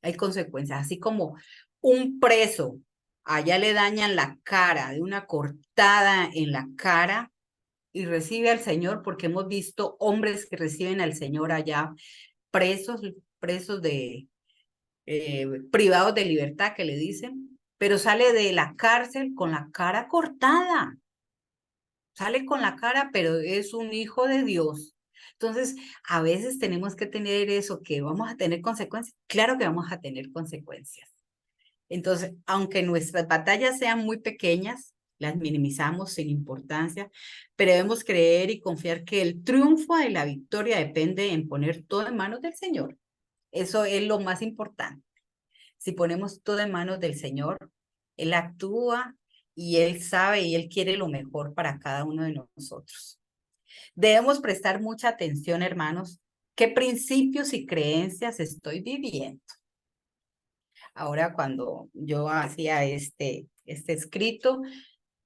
Hay consecuencias. Así como un preso, allá le dañan la cara, de una cortada en la cara, y recibe al Señor, porque hemos visto hombres que reciben al Señor allá presos de privados de libertad, que le dicen, pero sale de la cárcel con la cara cortada. Sale con la cara, pero es un hijo de Dios. Entonces, a veces tenemos que tener eso, que vamos a tener consecuencias. Claro que vamos a tener consecuencias. Entonces, aunque nuestras batallas sean muy pequeñas, las minimizamos sin importancia, pero debemos creer y confiar que el triunfo de la victoria depende en poner todo en manos del Señor. Eso es lo más importante. Si ponemos todo en manos del Señor, Él actúa y Él sabe y Él quiere lo mejor para cada uno de nosotros. Debemos prestar mucha atención, hermanos, qué principios y creencias estoy viviendo. Ahora, cuando yo hacía este escrito,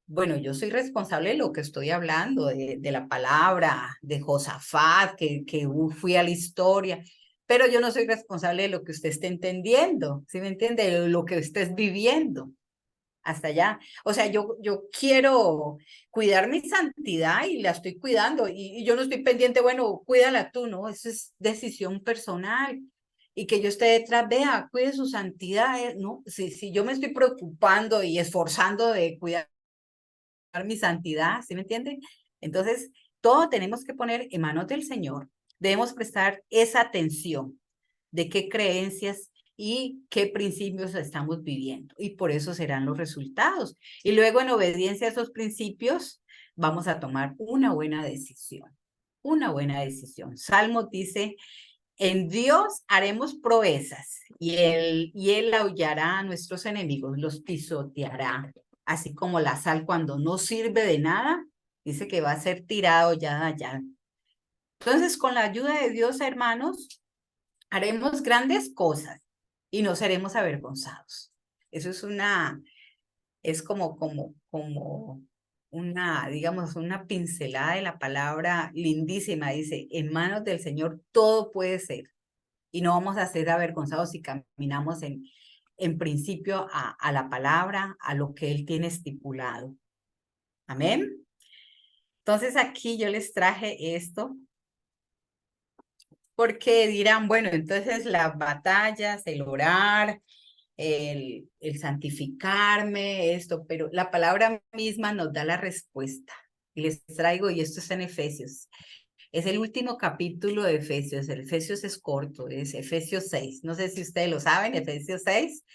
bueno, yo soy responsable de lo que estoy hablando, de la palabra, de Josafat, que fui a la historia, pero yo no soy responsable de lo que usted esté entendiendo, ¿sí me entiende? De lo que usted es viviendo. Hasta allá. O sea, yo quiero cuidar mi santidad y la estoy cuidando y yo no estoy pendiente, bueno, cuídala tú, ¿no? Eso es decisión personal. Y que yo esté detrás, vea, cuide su santidad, ¿no? Si yo me estoy preocupando y esforzando de cuidar mi santidad, ¿sí me entienden? Entonces, todo tenemos que poner en manos del Señor. Debemos prestar esa atención de qué creencias y qué principios estamos viviendo. Y por eso serán los resultados. Y luego, en obediencia a esos principios, vamos a tomar una buena decisión. Una buena decisión. Salmo dice, en Dios haremos proezas y él aullará a nuestros enemigos, los pisoteará. Así como la sal cuando no sirve de nada, dice que va a ser tirado ya allá. Entonces, con la ayuda de Dios, hermanos, haremos grandes cosas y no seremos avergonzados. Eso es como una, digamos, una pincelada de la palabra lindísima. Dice, en manos del Señor todo puede ser y no vamos a ser avergonzados si caminamos en principio a la palabra, a lo que Él tiene estipulado. Amén. Entonces aquí yo les traje esto porque dirán, bueno, entonces las batallas, el orar, el santificarme, esto, pero la palabra misma nos da la respuesta. Y les traigo, y esto está en Efesios. Es el último capítulo de Efesios. El Efesios es corto, es Efesios 6. No sé si ustedes lo saben, Efesios 6.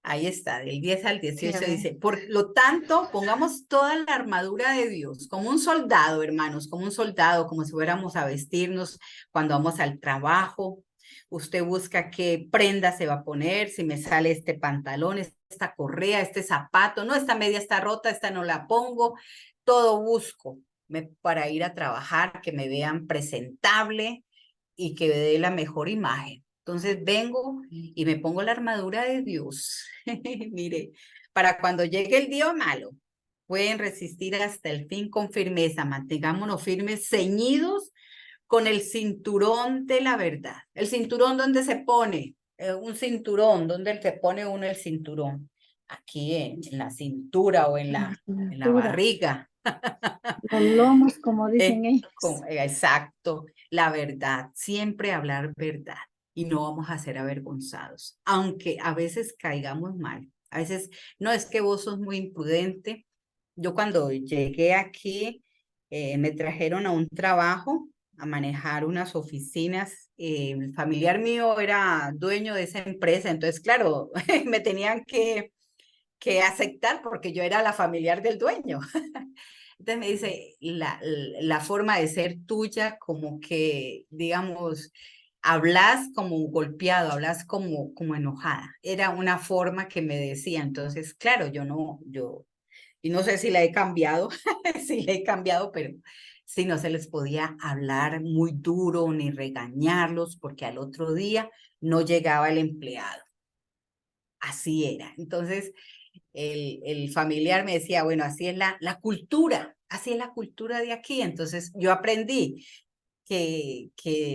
Ahí está, del 10 al 18 amén. dice, por lo tanto, pongamos toda la armadura de Dios, como un soldado, hermanos, como un soldado, como si fuéramos a vestirnos cuando vamos al trabajo. Usted busca qué prenda se va a poner, si me sale este pantalón, esta correa, este zapato, no, esta media está rota, esta no la pongo, todo busco para ir a trabajar, que me vean presentable y que dé la mejor imagen. Entonces vengo y me pongo la armadura de Dios. Mire, para cuando llegue el día malo, pueden resistir hasta el fin con firmeza. Mantengámonos firmes, ceñidos con el cinturón de la verdad. El cinturón, ¿dónde se pone? Un cinturón, ¿dónde se pone uno el cinturón? Aquí en la cintura o en la Cintura, barriga. los lomos, como dicen ellos. Exacto, la verdad, siempre hablar verdad y no vamos a ser avergonzados, aunque a veces caigamos mal. A veces, no, es que vos sos muy imprudente. Yo cuando llegué aquí, me trajeron a un trabajo, a manejar unas oficinas. El familiar mío era dueño de esa empresa, entonces, claro, me tenían que aceptar porque yo era la familiar del dueño. Entonces me dice, la forma de ser tuya, como que, digamos, hablas como golpeado, hablas como enojada. Era una forma que me decía. Entonces, claro, y no sé si la he cambiado, si la he cambiado, pero sí, no se les podía hablar muy duro ni regañarlos porque al otro día no llegaba el empleado. Así era. Entonces, el familiar me decía, bueno, así es la cultura, así es la cultura de aquí. Entonces yo aprendí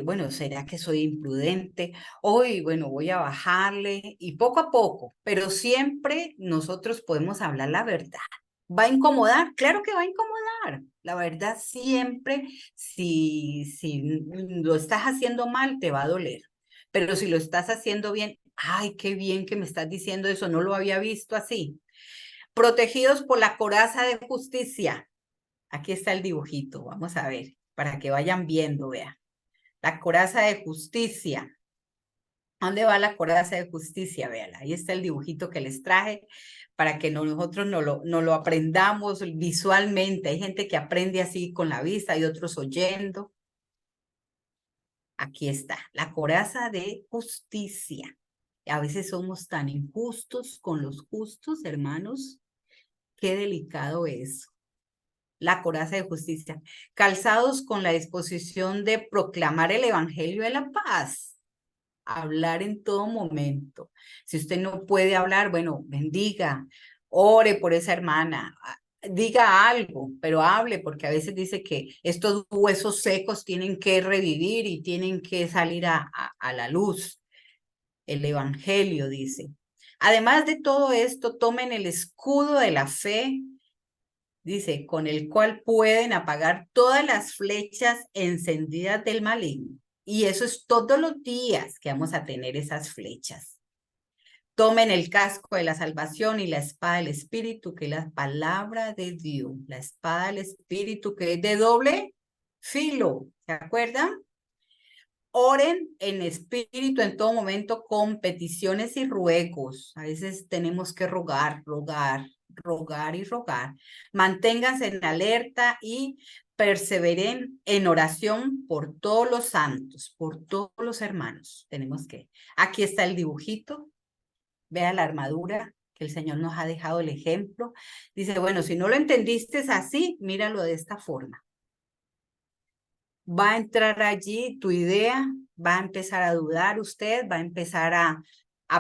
bueno, ¿será que soy imprudente? Hoy, bueno, voy a bajarle y poco a poco, pero siempre nosotros podemos hablar la verdad. ¿Va a incomodar? Claro que va a incomodar. La verdad siempre, si lo estás haciendo mal, te va a doler. Pero si lo estás haciendo bien, ay, qué bien que me estás diciendo eso, no lo había visto así. Protegidos por la coraza de justicia. Aquí está el dibujito, vamos a ver, para que vayan viendo, vea. La coraza de justicia. ¿A dónde va la coraza de justicia? Véala, ahí está el dibujito que les traje para que nosotros no lo aprendamos visualmente. Hay gente que aprende así con la vista y otros oyendo. Aquí está, la coraza de justicia. A veces somos tan injustos con los justos, hermanos. Qué delicado es. La coraza de justicia. Calzados con la disposición de proclamar el evangelio de la paz. Hablar en todo momento. Si usted no puede hablar, bueno, bendiga, ore por esa hermana, diga algo, pero hable, porque a veces dice que estos huesos secos tienen que revivir y tienen que salir a la luz. El evangelio dice. Además de todo esto, tomen el escudo de la fe, dice, con el cual pueden apagar todas las flechas encendidas del maligno. Y eso es todos los días que vamos a tener esas flechas. Tomen el casco de la salvación y la espada del Espíritu, que es la palabra de Dios. La espada del Espíritu, que es de doble filo. ¿Se acuerdan? Oren en espíritu en todo momento con peticiones y ruegos. A veces tenemos que rogar y rogar. Manténganse en alerta y perseveren en oración por todos los santos, por todos los hermanos. Aquí está el dibujito. Vea la armadura que el Señor nos ha dejado el ejemplo. Dice, bueno, si no lo entendiste así, míralo de esta forma. Va a entrar allí tu idea, va a empezar a dudar usted, va a empezar a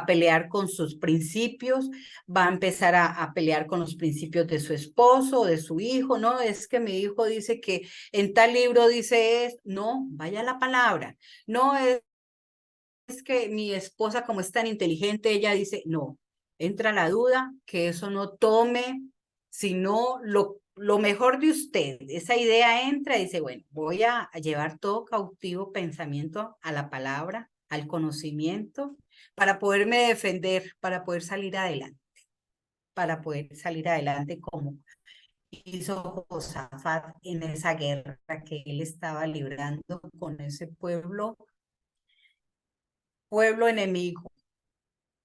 pelear con sus principios, va a empezar a pelear con los principios de su esposo o de su hijo. No, es que mi hijo dice que en tal libro dice no, vaya la palabra. No, es que mi esposa, como es tan inteligente, ella dice no. Entra la duda, que eso no tome, sino lo mejor de usted. Esa idea entra y dice, bueno, voy a llevar todo cautivo pensamiento a la palabra, al conocimiento, para poderme defender, para poder salir adelante, como hizo Josafat en esa guerra que él estaba librando con ese pueblo enemigo.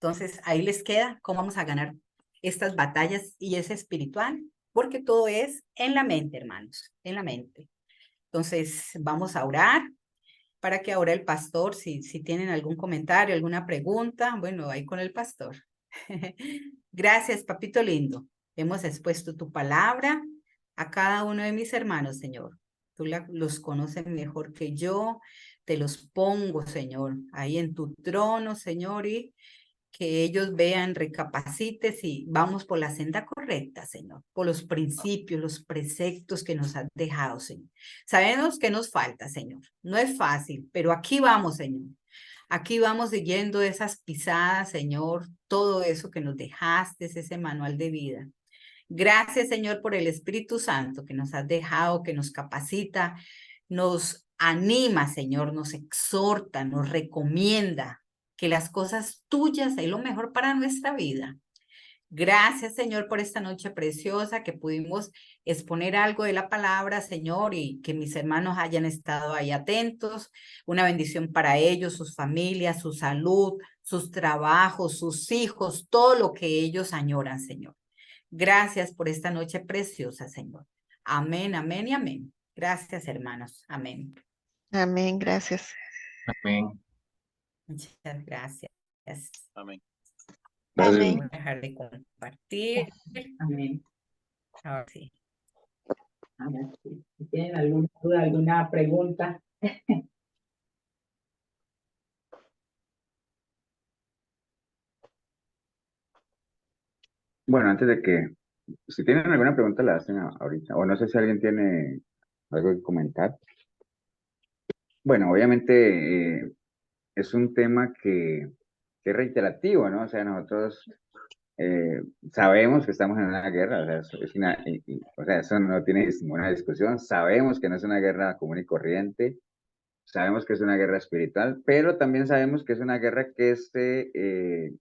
Entonces, ahí les queda cómo vamos a ganar estas batallas y es espiritual, porque todo es en la mente, hermanos, en la mente. Entonces, vamos a orar para que ahora el pastor, si tienen algún comentario, alguna pregunta, bueno, ahí con el pastor. Gracias, papito lindo. Hemos expuesto tu palabra a cada uno de mis hermanos, Señor. Tú los conoces mejor que yo. Te los pongo, Señor, ahí en tu trono, Señor, y que ellos vean, recapacites y vamos por la senda correcta, Señor, por los principios, los preceptos que nos has dejado, Señor. Sabemos que nos falta, Señor. No es fácil, pero aquí vamos, Señor. Aquí vamos siguiendo esas pisadas, Señor, todo eso que nos dejaste, ese manual de vida. Gracias, Señor, por el Espíritu Santo que nos has dejado, que nos capacita, nos anima, Señor, nos exhorta, nos recomienda que las cosas tuyas es lo mejor para nuestra vida. Gracias, Señor, por esta noche preciosa que pudimos exponer algo de la palabra, Señor, y que mis hermanos hayan estado ahí atentos. Una bendición para ellos, sus familias, su salud, sus trabajos, sus hijos, todo lo que ellos añoran, Señor. Gracias por esta noche preciosa, Señor. Amén, amén y amén. Gracias, hermanos. Amén. Amén, gracias. Amén. Muchas gracias. Amén. Amén. Voy a dejar de compartir. Amén. Ahora sí. Ahora sí. Si tienen alguna duda, alguna pregunta. Bueno, antes de que, si tienen alguna pregunta, la hacen ahorita. O no sé si alguien tiene algo que comentar. Bueno, obviamente es un tema que es reiterativo, ¿no? O sea, nosotros sabemos que estamos en una guerra, o sea, o sea, eso no tiene ninguna discusión. Sabemos que no es una guerra común y corriente. Sabemos que es una guerra espiritual, pero también sabemos que es una guerra que se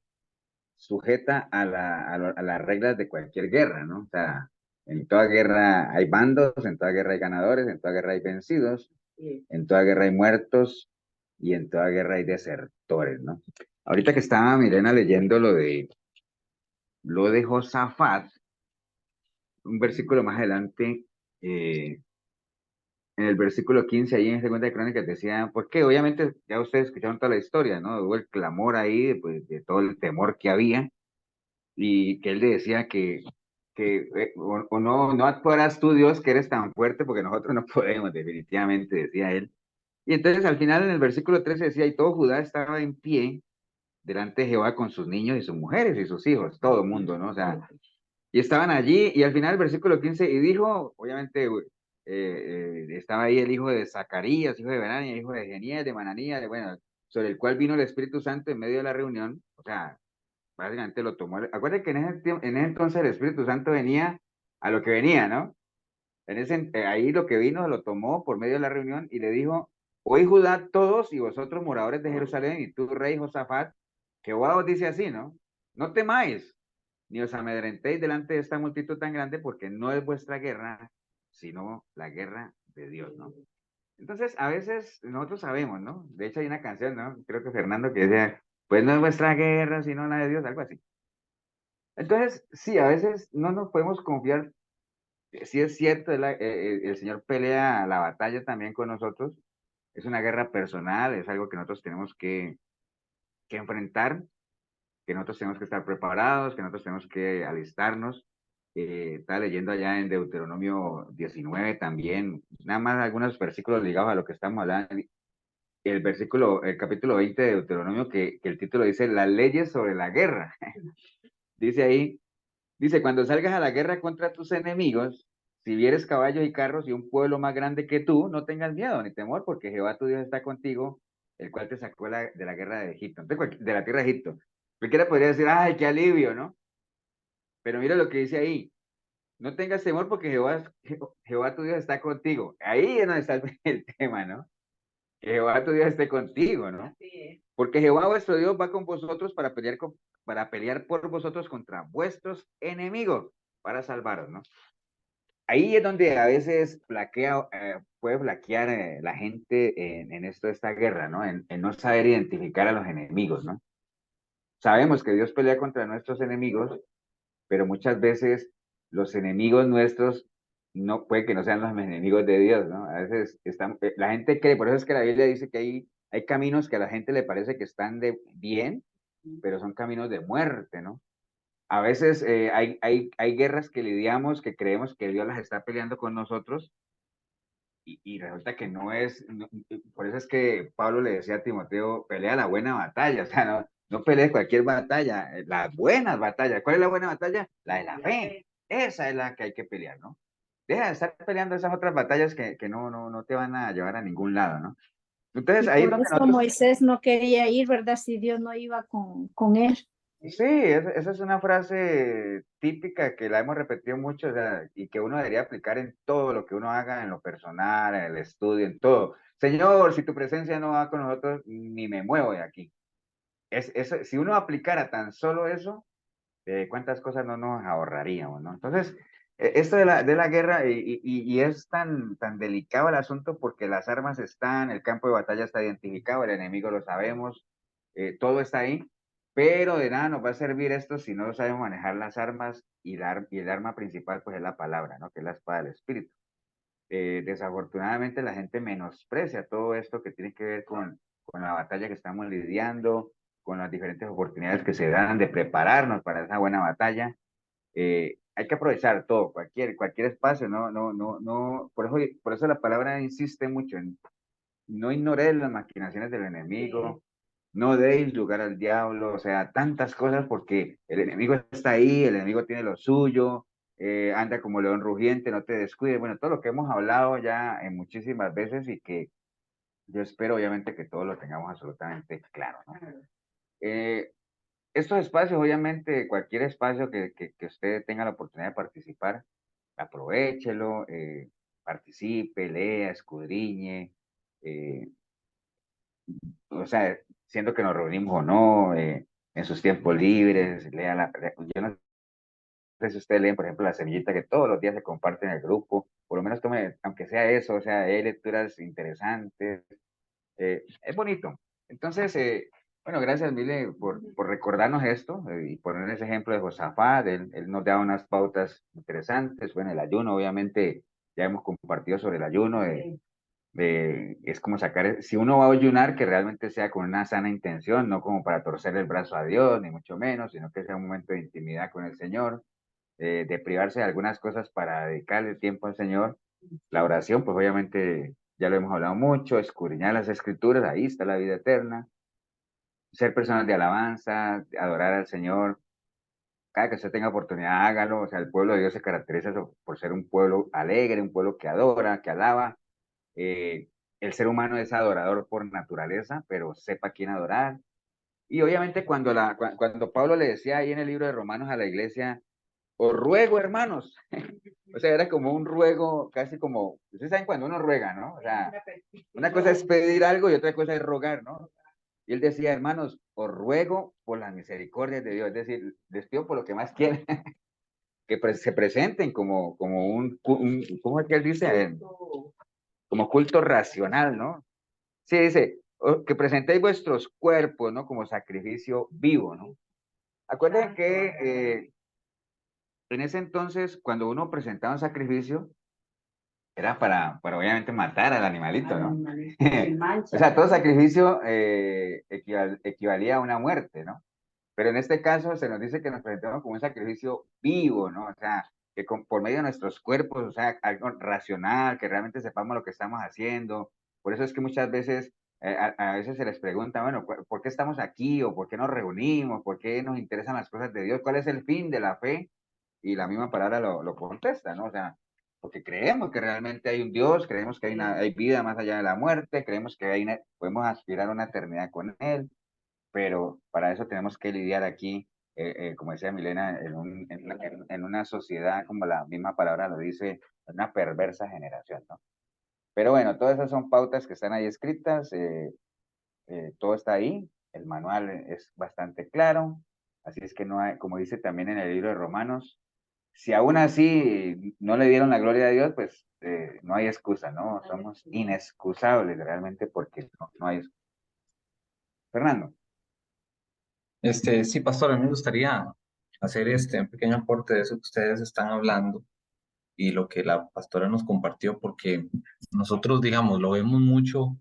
sujeta a las reglas de cualquier guerra, ¿no? O sea, en toda guerra hay bandos, en toda guerra hay ganadores, en toda guerra hay vencidos, en toda guerra hay muertos y en toda guerra hay desertores, ¿no? Ahorita que estaba Milena leyendo lo de Josafat, un versículo más adelante, en el versículo 15, ahí en Segunda de Crónicas decía, porque obviamente ya ustedes escucharon toda la historia, ¿no? Hubo el clamor ahí, pues, de todo el temor que había, y que él le decía o no podrás tú, Dios, que eres tan fuerte, porque nosotros no podemos, definitivamente, decía él. Y entonces al final en el versículo 13 decía, y todo Judá estaba en pie delante de Jehová con sus niños y sus mujeres y sus hijos, todo el mundo, ¿no? O sea, y estaban allí, y al final el versículo 15, y dijo, obviamente, estaba ahí el hijo de Zacarías, hijo de Benania, hijo de Geniel, de Mananía, bueno, sobre el cual vino el Espíritu Santo en medio de la reunión, o sea, básicamente lo tomó. Acuérdate que en ese entonces el Espíritu Santo venía a lo que venía, ¿no? Ahí lo que vino lo tomó por medio de la reunión y le dijo, oí Judá todos y vosotros moradores de Jerusalén y tú rey Josafat, Jehová os dice así, ¿no? No temáis, ni os amedrentéis delante de esta multitud tan grande, porque no es vuestra guerra, sino la guerra de Dios, ¿no? Entonces, a veces nosotros sabemos, ¿no? De hecho, hay una canción, ¿no? Creo que Fernando que decía, pues no es vuestra guerra, sino la de Dios, algo así. Entonces, sí, a veces no nos podemos confiar. Sí es cierto, el Señor pelea la batalla también con nosotros. Es una guerra personal, es algo que nosotros tenemos que enfrentar, que nosotros tenemos que estar preparados, que nosotros tenemos que alistarnos. Estaba leyendo allá en Deuteronomio 19 también, nada más algunos versículos ligados a lo que estamos hablando. El capítulo 20 de Deuteronomio, que el título dice, las leyes sobre la guerra. Dice ahí, dice, cuando salgas a la guerra contra tus enemigos, si vieres caballos y carros y un pueblo más grande que tú, no tengas miedo ni temor, porque Jehová tu Dios está contigo, el cual te sacó de la guerra de Egipto, de la tierra de Egipto. Cualquiera podría decir, ay, qué alivio, ¿no? Pero mira lo que dice ahí, no tengas temor porque Jehová tu Dios está contigo. Ahí es donde está el tema, ¿no? Que Jehová tu Dios esté contigo, ¿no? Porque Jehová vuestro Dios va con vosotros para pelear por vosotros contra vuestros enemigos, para salvaros, ¿no? Ahí es donde a veces puede flaquear la gente en esto de esta guerra, ¿no? En no saber identificar a los enemigos, ¿no? sabemos que Dios pelea contra nuestros enemigos, pero muchas veces los enemigos nuestros no puede que no sean los enemigos de Dios, ¿no? A veces la gente cree, por eso es que la Biblia dice que hay caminos que a la gente le parece que están de bien, pero son caminos de muerte, ¿no? A veces hay guerras que lidiamos, que creemos que Dios las está peleando con nosotros, y resulta que no es, por eso es que Pablo le decía a Timoteo, pelea la buena batalla, o sea, no pelees cualquier batalla, las buenas batallas. ¿Cuál es la buena batalla? La de la fe. Esa es la que hay que pelear, ¿no? Deja de estar peleando esas otras batallas que no te van a llevar a ningún lado, ¿no? Entonces, Y ahí es por donde eso nosotros... Moisés no quería ir, ¿verdad? Si Dios no iba con él. Sí, esa es una frase típica que la hemos repetido mucho, o sea, y que uno debería aplicar en todo lo que uno haga, en lo personal, en el estudio, en todo. Señor, si tu presencia no va con nosotros, ni me muevo de aquí. Si uno aplicara tan solo eso, cuántas cosas no nos ahorraríamos, ¿no? Entonces, esto de la guerra, y es tan delicado el asunto porque las armas están, el campo de batalla está identificado, el enemigo lo sabemos, todo está ahí, pero de nada nos va a servir esto si no sabemos manejar las armas, y el arma principal pues es la palabra, ¿no? Que es la espada del Espíritu. Desafortunadamente la gente menosprecia todo esto que tiene que ver con la batalla que estamos lidiando, con las diferentes oportunidades que se dan de prepararnos para esa buena batalla. Hay que aprovechar todo, cualquier espacio, no, por eso la palabra insiste mucho en no ignoréis las maquinaciones del enemigo, no deis lugar al diablo, o sea, tantas cosas porque el enemigo está ahí, el enemigo tiene lo suyo, anda como león rugiente, no te descuides, bueno, todo lo que hemos hablado ya en muchísimas veces y que yo espero obviamente que todos lo tengamos absolutamente claro, ¿no? Eh, Estos espacios, obviamente, cualquier espacio que usted tenga la oportunidad de participar, aprovéchelo, participe, lea, escudriñe, eh, o sea, siendo que nos reunimos o no, en sus tiempos libres, yo no sé si ustedes leen, por ejemplo, la semillita que todos los días se comparte en el grupo, por lo menos tome, aunque sea eso, o sea, hay lecturas interesantes, es bonito. Entonces, bueno, gracias, Mile, por recordarnos esto, y poner ese ejemplo de Josafat. Él nos da unas pautas interesantes. Bueno, el ayuno, obviamente, ya hemos compartido sobre el ayuno, es como sacar, si uno va a ayunar, que realmente sea con una sana intención, no como para torcer el brazo a Dios, ni mucho menos, sino que sea un momento de intimidad con el Señor, de privarse de algunas cosas para dedicarle tiempo al Señor. La oración, pues obviamente ya lo hemos hablado mucho, escudriñar las escrituras, ahí está la vida eterna, ser personas de alabanza, adorar al Señor. Cada que usted tenga oportunidad, hágalo. O sea, el pueblo de Dios se caracteriza por ser un pueblo alegre, un pueblo que adora, que alaba. Eh, el ser humano es adorador por naturaleza, pero sepa quién adorar. Y obviamente cuando Pablo le decía ahí en el libro de Romanos a la iglesia, os ruego, hermanos. O sea, era como un ruego, casi como, ustedes saben cuando uno ruega, ¿no? O sea, una cosa es pedir algo y otra cosa es rogar, ¿no? Y él decía, hermanos, os ruego por las misericordias de Dios, es decir, les pido por lo que más quieren, que se presenten como ¿cómo es que él dice? Como culto racional, ¿no? Sí, dice, que presentéis vuestros cuerpos, ¿no? Como sacrificio vivo, ¿no? Acuérdense que en ese entonces, cuando uno presentaba un sacrificio, era para obviamente matar al animalito, ¿no? O sea, todo sacrificio equivalía a una muerte, ¿no? Pero en este caso se nos dice que nos presentamos como un sacrificio vivo, ¿no? O sea, que por medio de nuestros cuerpos, o sea, algo racional, que realmente sepamos lo que estamos haciendo. Por eso es que muchas veces, a veces se les pregunta, bueno, ¿por qué estamos aquí? ¿O por qué nos reunimos? ¿Por qué nos interesan las cosas de Dios? ¿Cuál es el fin de la fe? Y la misma palabra lo contesta, ¿no? O sea, porque creemos que realmente hay un Dios, creemos que hay vida más allá de la muerte, creemos que podemos aspirar a una eternidad con Él, pero para eso tenemos que lidiar aquí, como decía Milena, en una sociedad, como la misma palabra lo dice, una perversa generación, ¿no? Pero bueno, todas esas son pautas que están ahí escritas, todo está ahí, el manual es bastante claro, así es que no hay, como dice también en el libro de Romanos, si aún así no le dieron la gloria a Dios, pues no hay excusa, ¿no? Somos inexcusables realmente porque no hay excusa. Fernando. Sí, pastor, a mí me gustaría hacer un pequeño aporte de eso que ustedes están hablando y lo que la pastora nos compartió, porque nosotros, digamos, lo vemos mucho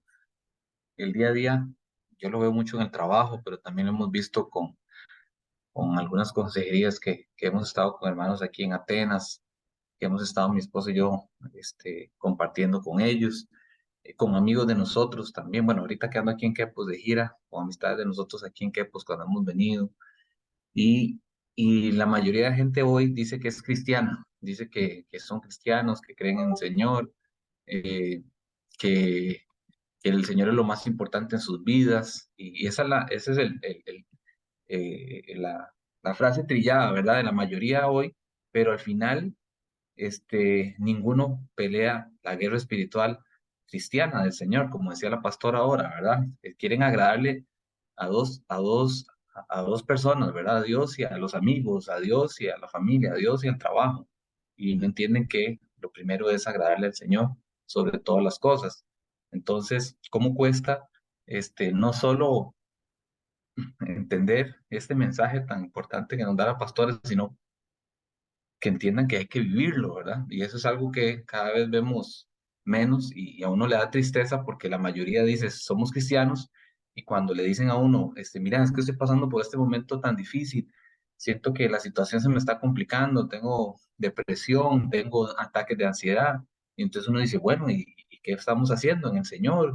el día a día. Yo lo veo mucho en el trabajo, pero también lo hemos visto con algunas consejerías que hemos estado con hermanos aquí en Atenas, que hemos estado mi esposo y yo compartiendo con ellos, con amigos de nosotros también. Bueno, ahorita que ando aquí en Quepos de gira, con amistades de nosotros aquí en Quepos cuando hemos venido. Y, y la mayoría de gente hoy dice que es cristiana, dice que son cristianos, que creen en el Señor, eh, que, que el Señor es lo más importante en sus vidas. Y esa es la frase trillada, ¿verdad? De la mayoría hoy, pero al final ninguno pelea la guerra espiritual cristiana del Señor, como decía la pastora ahora, ¿verdad? Quieren agradarle a dos personas, ¿verdad? A Dios y a los amigos, a Dios y a la familia, a Dios y al trabajo. Y no entienden que lo primero es agradarle al Señor sobre todas las cosas. Entonces, ¿cómo cuesta no solo entender este mensaje tan importante que nos da la pastora, sino que entiendan que hay que vivirlo, ¿verdad? Y eso es algo que cada vez vemos menos y a uno le da tristeza porque la mayoría dice, somos cristianos, y cuando le dicen a uno, mira, es que estoy pasando por este momento tan difícil, siento que la situación se me está complicando, tengo depresión, tengo ataques de ansiedad, y entonces uno dice, bueno, ¿y qué estamos haciendo en el Señor?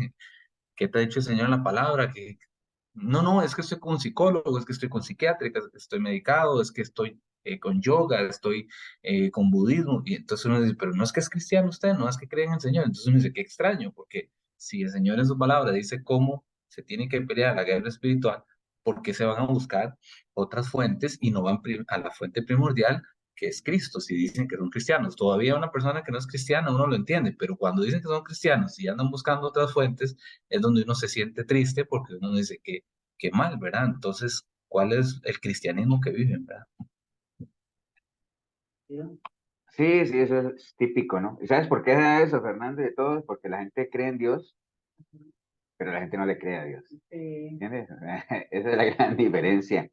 ¿Qué te ha dicho el Señor en la palabra? Que no, no, es que estoy con un psicólogo, es que estoy con psiquiátrica, es que estoy medicado, es que estoy con yoga, estoy con budismo. Y entonces uno dice, pero no es que es cristiano usted, no es que cree en el Señor. Entonces uno dice, qué extraño, porque si el Señor en su palabra dice cómo se tiene que pelear la guerra espiritual, ¿por qué se van a buscar otras fuentes y no van a la fuente primordial, que es Cristo? Si dicen que son cristianos, todavía una persona que no es cristiana uno lo entiende, pero cuando dicen que son cristianos y andan buscando otras fuentes, es donde uno se siente triste porque uno dice que qué mal, ¿verdad? Entonces, ¿cuál es el cristianismo que viven, verdad? Sí, sí, eso es típico, ¿no? ¿Y sabes por qué es eso, Fernando, de todo? Porque la gente cree en Dios, pero la gente no le cree a Dios. ¿Entiendes? Esa es la gran diferencia.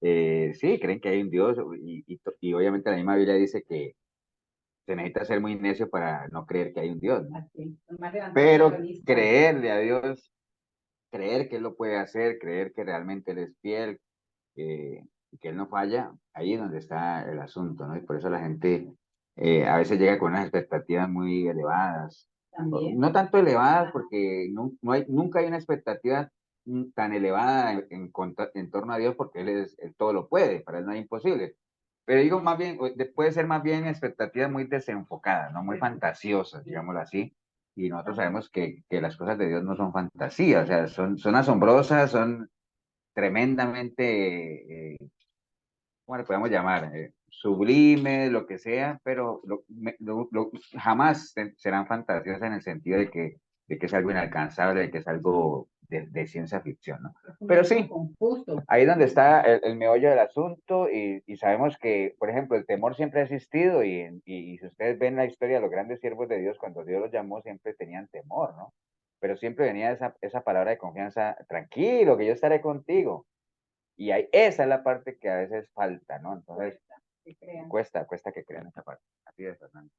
Sí, creen que hay un Dios y obviamente la misma Biblia dice que se necesita ser muy necio para no creer que hay un Dios, ¿no? Pero creerle a Dios, creer que Él lo puede hacer, creer que realmente Él es fiel, y que Él no falla, ahí es donde está el asunto, ¿no? Y por eso la gente a veces llega con unas expectativas muy elevadas. No tanto elevadas, porque nunca hay una expectativa tan elevada en torno a Dios, porque Él todo lo puede, para Él no hay imposible. Pero digo, más bien, puede ser más bien expectativas muy desenfocadas, ¿no? Muy fantasiosas, digámoslo así. Y nosotros sabemos que las cosas de Dios no son fantasías, o sea, son asombrosas, son tremendamente, ¿cómo le podemos llamar? Sublimes, lo que sea, pero jamás serán fantasías en el sentido de que es algo inalcanzable, de que es algo de ciencia ficción, ¿no? Pero sí, ahí es donde está el meollo del asunto y sabemos que, por ejemplo, el temor siempre ha existido y si ustedes ven la historia de los grandes siervos de Dios, cuando Dios los llamó siempre tenían temor, ¿no? Pero siempre venía esa palabra de confianza, tranquilo, que yo estaré contigo. Y esa es la parte que a veces falta, ¿no? Entonces, cuesta que crean esa parte. Así es, Fernando.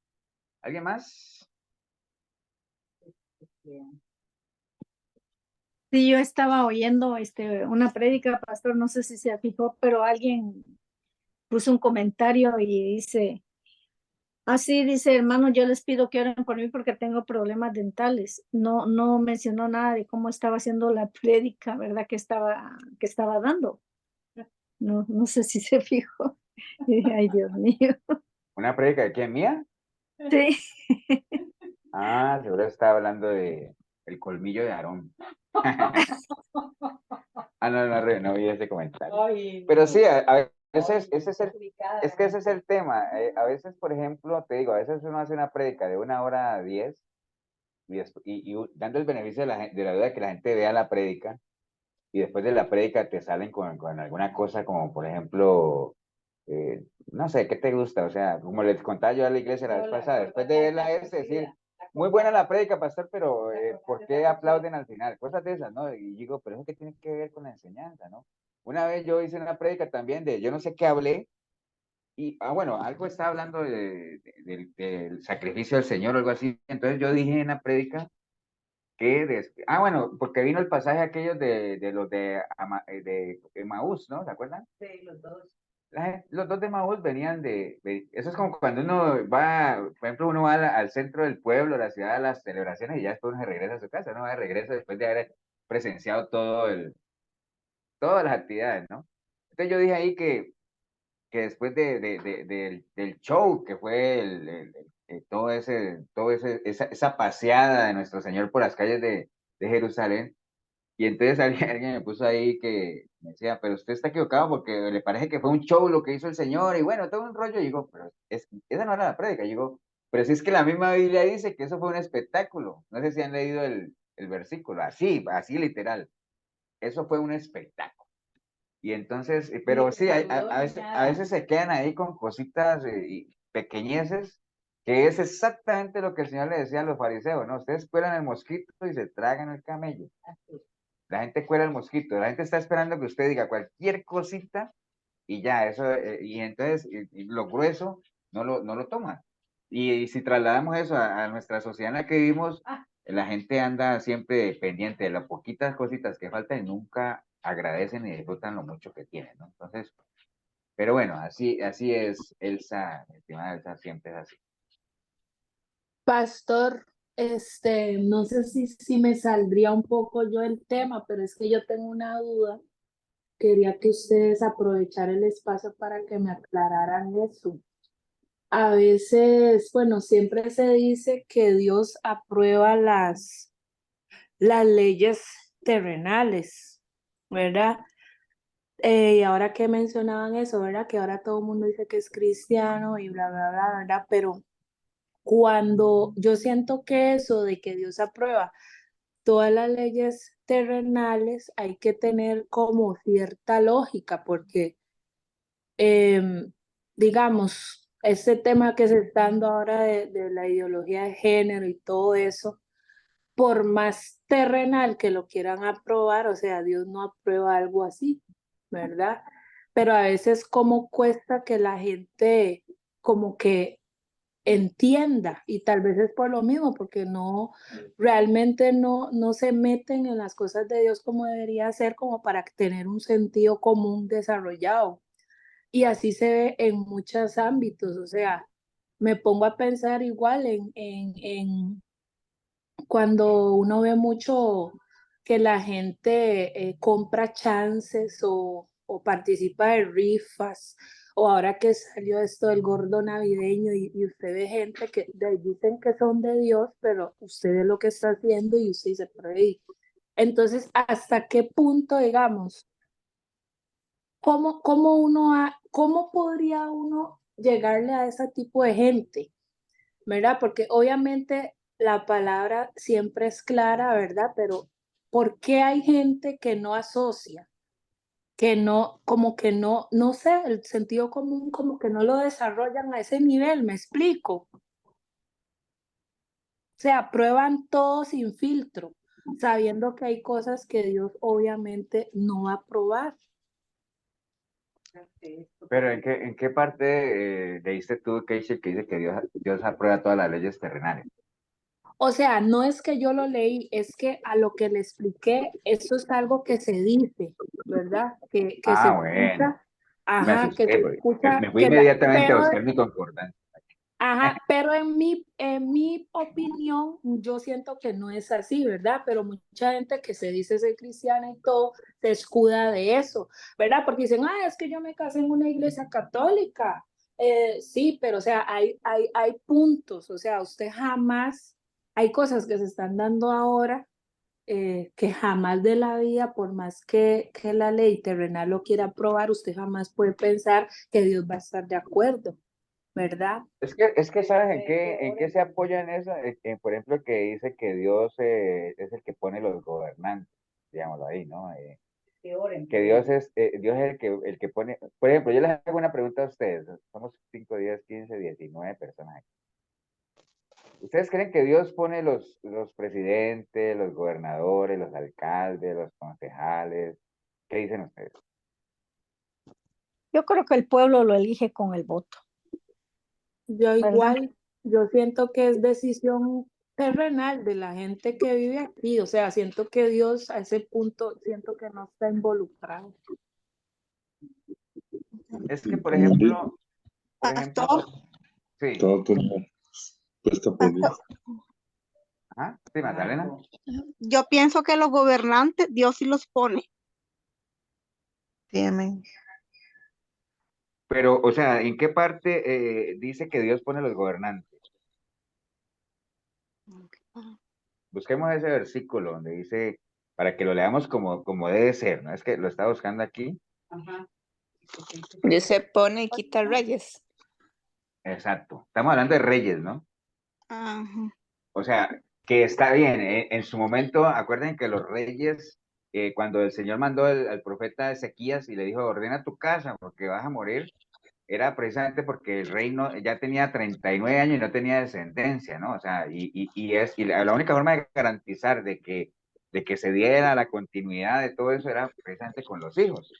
¿Alguien más? Sí, yo estaba oyendo una prédica, pastor, no sé si se fijó, pero alguien puso un comentario y dice, así dice, hermano, yo les pido que oren por mí porque tengo problemas dentales. No, no mencionó nada de cómo estaba haciendo la prédica, ¿verdad? Que estaba dando. No, no sé si se fijó. Y dije, ay, Dios mío. ¿Una prédica de quién, mía? Sí. Ah, seguro estaba hablando de el colmillo de Aarón. Ah, no, no vi ese comentario. Pero sí, a veces, es que ese es el tema. A veces, por ejemplo, te digo, a veces uno hace una prédica de 1 hora 10 y dando el beneficio de la duda que la gente vea la prédica y después de la prédica te salen con alguna cosa como, por ejemplo, no sé, ¿qué te gusta? O sea, como les contaba yo a la iglesia la vez pasada, después de verla decir, muy buena la prédica, pastor, pero ¿por qué aplauden al final? Cosas de esas, ¿no? Y digo, pero eso que tiene que ver con la enseñanza, ¿no? una vez yo hice una prédica también yo no sé qué hablé, y, bueno, algo estaba hablando del sacrificio del Señor o algo así, entonces yo dije en la prédica bueno, porque vino el pasaje aquellos de los de Emaús, ¿no? ¿Se acuerdan? Sí, los dos. Los dos de Emaús venían eso es como cuando uno va, por ejemplo, uno va al centro del pueblo, a la ciudad, a las celebraciones y ya después uno se regresa a su casa, ¿no? Va de regreso después de haber presenciado todas las actividades, ¿no? Entonces yo dije ahí que después del show que fue esa paseada de nuestro Señor por las calles de Jerusalén, y entonces alguien me puso ahí que me decía, pero usted está equivocado porque le parece que fue un show lo que hizo el Señor, y bueno, todo un rollo, y digo, pero esa no era la prédica, y digo, pero si es que la misma Biblia dice que eso fue un espectáculo, no sé si han leído el versículo, así literal, eso fue un espectáculo. Y entonces, pero sí, a veces se quedan ahí con cositas y pequeñeces, que es exactamente lo que el Señor le decía a los fariseos, ¿no? Ustedes cuelan el mosquito y se tragan el camello. La gente cuela el mosquito, la gente está esperando que usted diga cualquier cosita y ya, eso, y entonces y lo grueso no lo toman. Y si trasladamos eso a nuestra sociedad en la que vivimos, la gente anda siempre pendiente de las poquitas cositas que faltan y nunca agradecen y disfrutan lo mucho que tienen, ¿no? Entonces, pero bueno, así es Elsa, mi estimada Elsa, siempre es así. Pastor, no sé si me saldría un poco yo el tema, pero es que yo tengo una duda. Quería que ustedes aprovecharan el espacio para que me aclararan eso. A veces, bueno, siempre se dice que Dios aprueba las leyes terrenales, ¿verdad? Y ahora que mencionaban eso, ¿verdad? Que ahora todo el mundo dice que es cristiano y bla, bla, bla, ¿verdad? Pero cuando yo siento que eso de que Dios aprueba todas las leyes terrenales, hay que tener como cierta lógica, porque digamos, este tema que se está dando ahora de la ideología de género y todo eso, por más terrenal que lo quieran aprobar, o sea, Dios no aprueba algo así, ¿verdad? Pero a veces como cuesta que la gente como que entienda, y tal vez es por lo mismo, porque realmente no se meten en las cosas de Dios como debería ser, como para tener un sentido común desarrollado. Y así se ve en muchos ámbitos, o sea, me pongo a pensar igual en cuando uno ve mucho que la gente compra chances o participa de rifas, o ahora que salió esto del gordo navideño y usted ve gente que dicen que son de Dios, pero usted ve lo que está haciendo y usted dice, pero hey, entonces, ¿hasta qué punto, digamos, cómo podría uno llegarle a ese tipo de gente? ¿Verdad? Porque obviamente la palabra siempre es clara, ¿verdad? Pero ¿por qué hay gente que no asocia? Que no, como que no sé, el sentido común como que no lo desarrollan a ese nivel, ¿me explico? O sea, prueban todo sin filtro, sabiendo que hay cosas que Dios obviamente no va a probar. Pero ¿en qué parte leíste tú, Keisha, que dice que Dios aprueba todas las leyes terrenales? O sea, no es que yo lo leí, es que a lo que le expliqué, eso es algo que se dice, ¿verdad? Que se Bueno, escucha, me ajá, que se asusté, porque escucha, me fui inmediatamente a pero, buscar mi concordancia. ajá, pero en mi opinión, yo siento que no es así, ¿verdad? Pero mucha gente que se dice ser cristiana y todo, se escuda de eso, ¿verdad? Porque dicen, es que yo me casé en una iglesia católica. Sí, pero o sea, hay puntos, o sea, usted jamás, hay cosas que se están dando ahora que jamás de la vida, por más que la ley terrenal lo quiera aprobar, usted jamás puede pensar que Dios va a estar de acuerdo, ¿verdad? Es que ¿sabes en qué se apoya en eso? Por ejemplo, que dice que Dios es el que pone los gobernantes, digámoslo ahí, ¿no? Que Dios es el que pone, por ejemplo, yo les hago una pregunta a ustedes, somos 5, 10, 15, 19 personas aquí. ¿Ustedes creen que Dios pone los presidentes, los gobernadores, los alcaldes, los concejales? ¿Qué dicen ustedes? Yo creo que el pueblo lo elige con el voto, Yo ¿verdad? igual, yo siento que es decisión terrenal de la gente que vive aquí, o sea, siento que Dios a ese punto, siento que no está involucrado. Es que, por Como ejemplo, digo, Pastor, sí, todo toma puesta por pastor, Dios. ajá, sí, Magdalena. yo pienso que los gobernantes, Dios sí los pone. Sí, amén. Pero, o sea, ¿en qué parte dice que Dios pone los gobernantes? Busquemos ese versículo donde dice, para que lo leamos como debe ser, ¿no? Es que lo estaba buscando aquí. Ajá. Dios se pone y quita reyes. Exacto. Estamos hablando de reyes, ¿no? Ajá. O sea, que está bien. En su momento, acuerden que los reyes, cuando el Señor mandó al profeta Ezequías y le dijo, ordena tu casa porque vas a morir, era precisamente porque el rey ya tenía 39 años y no tenía descendencia, ¿no? O sea, y la única forma de garantizar de que se diera la continuidad de todo eso era precisamente con los hijos,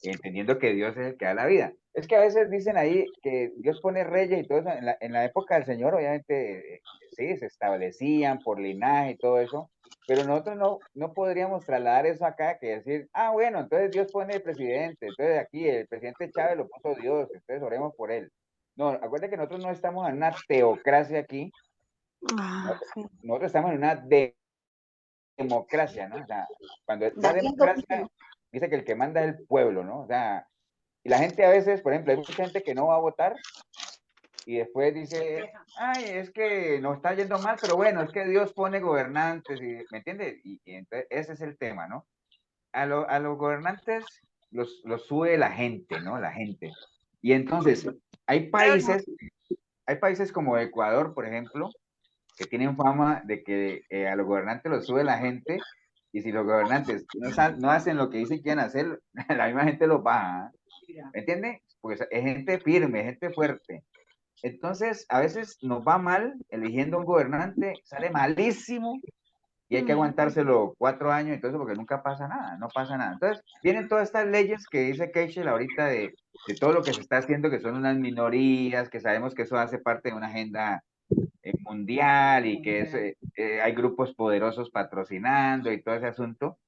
entendiendo que Dios es el que da la vida. Es que a veces dicen ahí que Dios pone reyes y todo eso. En la época del Señor, obviamente, sí, se establecían por linaje y todo eso, pero nosotros no podríamos trasladar eso acá, que decir, bueno, entonces Dios pone el presidente, entonces aquí el presidente Chávez lo puso Dios, entonces oremos por él. No, acuérdense que nosotros no estamos en una teocracia aquí, Sí. nosotros estamos en una democracia, ¿no? O sea, cuando la Daniel, democracia dice que el que manda es el pueblo, ¿no? O sea, y la gente a veces, por ejemplo, hay mucha gente que no va a votar y después dice, ay, es que nos está yendo mal, pero bueno, es que Dios pone gobernantes, ¿me entiendes? Y entonces ese es el tema, ¿no? A los gobernantes los sube la gente, ¿no? La gente. Y entonces, hay países como Ecuador, por ejemplo, que tienen fama de que a los gobernantes los sube la gente, y si los gobernantes no hacen lo que dicen que van a hacer, la misma gente los baja, ¿me entiendes? Pues es gente firme, gente fuerte. Entonces, a veces nos va mal eligiendo un gobernante, sale malísimo y hay que aguantárselo 4 años, entonces, porque nunca pasa nada, no pasa nada. Entonces, vienen todas estas leyes que dice Keishel ahorita de todo lo que se está haciendo, que son unas minorías, que sabemos que eso hace parte de una agenda mundial y que hay grupos poderosos patrocinando y todo ese asunto,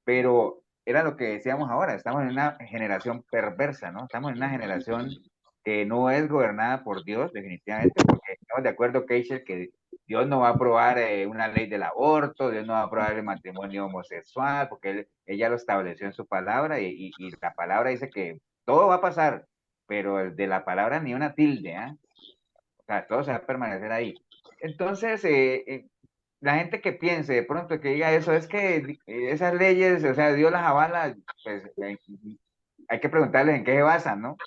pero era lo que decíamos ahora, estamos en una generación perversa, ¿no? Estamos en una generación que no es gobernada por Dios, definitivamente, porque estamos de acuerdo, Keishel, que Dios no va a aprobar una ley del aborto, Dios no va a aprobar el matrimonio homosexual, porque ella lo estableció en su palabra y la palabra dice que todo va a pasar, pero de la palabra ni una tilde, ¿eh? O sea, todo se va a permanecer ahí. Entonces, la gente que piense de pronto que diga eso, es que esas leyes, o sea, Dios las avala, pues hay que preguntarles en qué se basan, ¿no?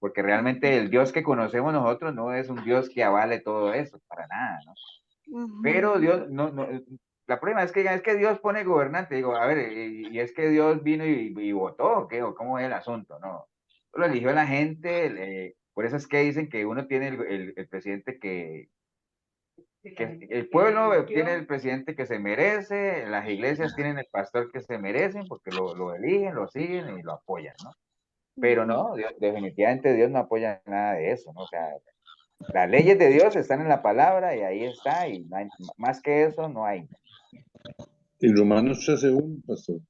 Porque realmente el Dios que conocemos nosotros no es un Dios que avale todo eso, para nada, ¿no? Pero Dios, la prueba es que Dios pone gobernante, digo, a ver, y es que Dios vino y votó, ¿o qué? ¿O cómo es el asunto? No, lo eligió la gente, por eso es que dicen que uno tiene el presidente que el pueblo tiene el presidente que se merece, las iglesias tienen el pastor que se merecen porque lo eligen, lo siguen y lo apoyan, ¿no? Pero no, definitivamente Dios no apoya nada de eso, ¿no? O sea, las leyes de Dios están en la palabra y ahí está, y no hay, más que eso no hay. Y Romanos 13:1, pastor.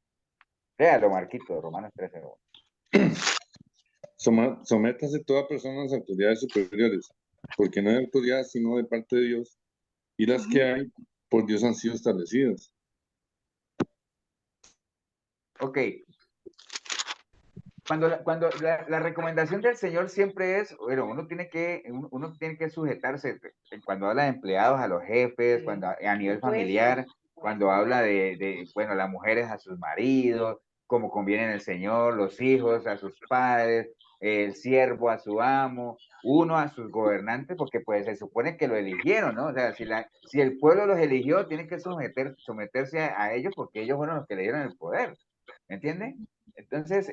Léalo, Marquito, Romanos 13:1. Sométase toda persona a las autoridades superiores, porque no hay autoridad sino de parte de Dios, y las que hay por Dios han sido establecidas. Ok. Cuando la recomendación del Señor siempre es, bueno, uno tiene que sujetarse cuando habla de empleados a los jefes, cuando a nivel familiar, cuando habla bueno, las mujeres a sus maridos, como conviene en el Señor, los hijos a sus padres, el siervo a su amo, uno a sus gobernantes, porque pues se supone que lo eligieron, ¿no? O sea, si el pueblo los eligió, tienen que someterse a ellos porque ellos fueron los que le dieron el poder, ¿me entiendes? Entonces,